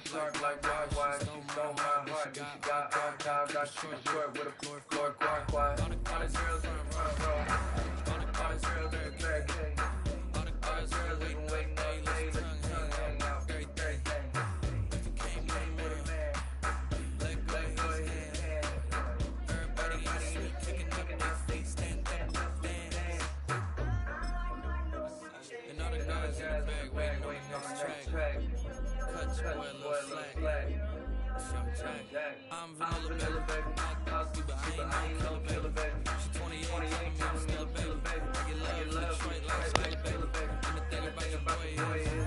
Sharp like Y-Y. So hard, she got short with a floor, quad. All the girls run. All the girls very big. All the girls waiting, they listen to hang out. Very thing. If you came with a man, let go of his hand. Everybody in the street kicking up their feet, stand up, dance. And all the guys in the bag waiting on the next track. Cut your boy a little slack. I'm vanilla, baby. I'll keep it, I ain't no killer, baby. She 28, I'm still a baby. You love Detroit like Stella, baby. And the thing about your boy is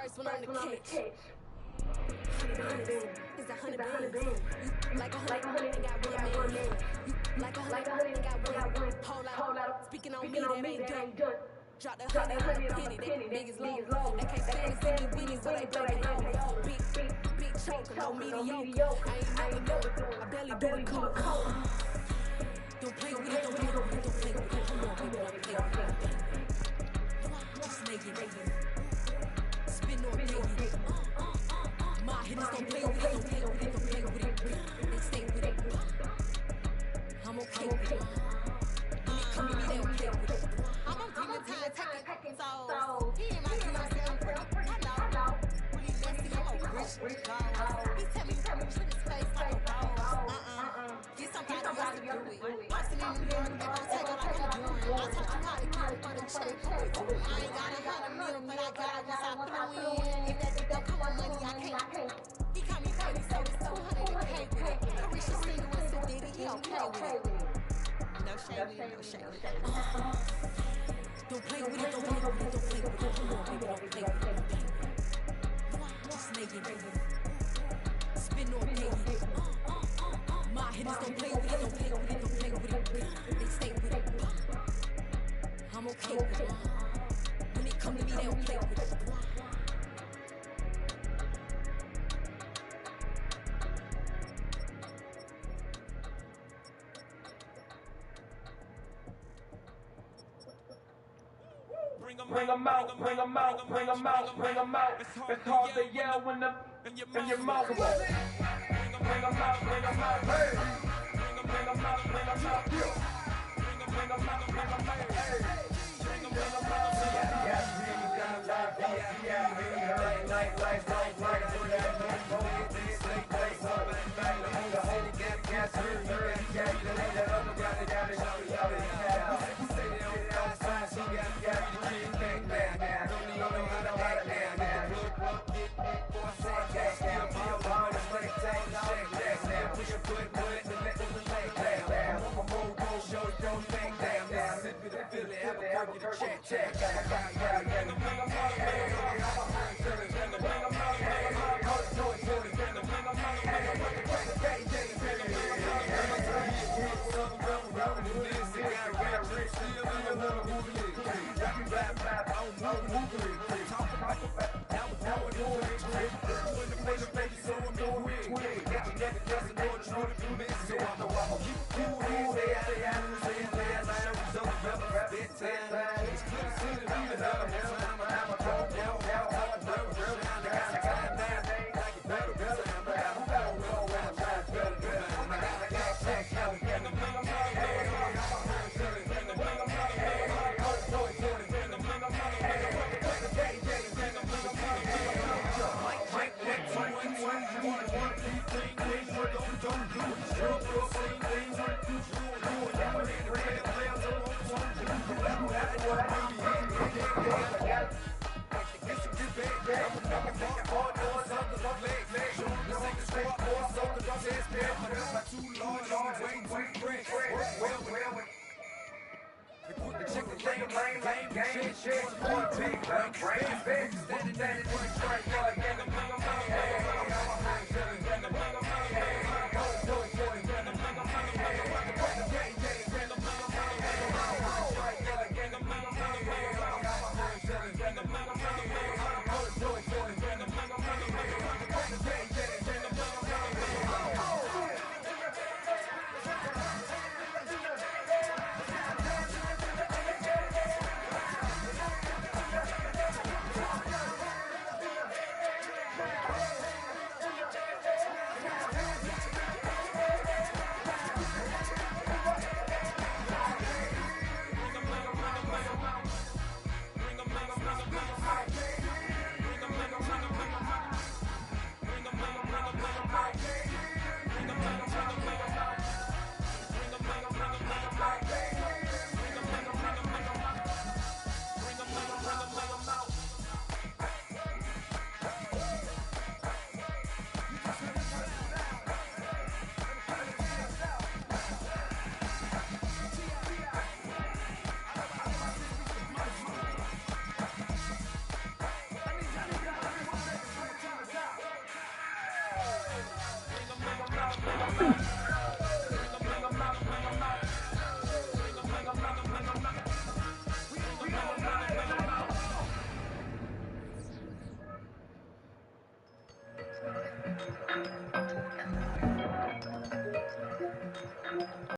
first one on the catch. 100 bands. It's 100 bands. You like 100, ain't got one man. You like 100, ain't got one. Hold out. Speaking on me, that ain't done. Drop the 100 on the penny, that niggas low. They can't stand to see me winning, so they blow me over. Big choker, no mediocre. I ain't never do it. I barely do the coke. Don't play with it, don't play with it, don't play with it. Come on, baby, don't play with it. Just make it. Spin on daily. My hitters don't play with it, don't play with it, don't play with it. They stay with it. I'm okay with it. When it come to me, they don't play with it. I'm on demon time taking souls. He in my dreams, I'm pretty. I know. Really messy, I'm rich. He tell me treat his face like a rose. Get somebody else to do it. Boston in New York, they gon' take it like I'm doing. I taught you how to get it for the check. I ain't got 100 mil, but I got it once I threw in. If that nigga don't come on money, I can't. He call me baby, so it's 200 to pay with it. Carisha single with some Diddy, he okay with it. No shade with it, no shade with it. Don't play with it, don't play with it, don't play with it. Come on, baby, don't play with it. Just make it. Spin on daily. My hitters don't play with it, don't play with it, don't play with it. They stay with it. I'm okay with it. When it come to me, they don't play with it. Bring 'em out, bring 'em out, bring 'em out, bring 'em out. It's hard to yell when your mouth is open. Bring 'em out, bring 'em out, hey. Bring 'em out, bring 'em out, bring 'em out, bring 'em out, hey. Bring 'em out,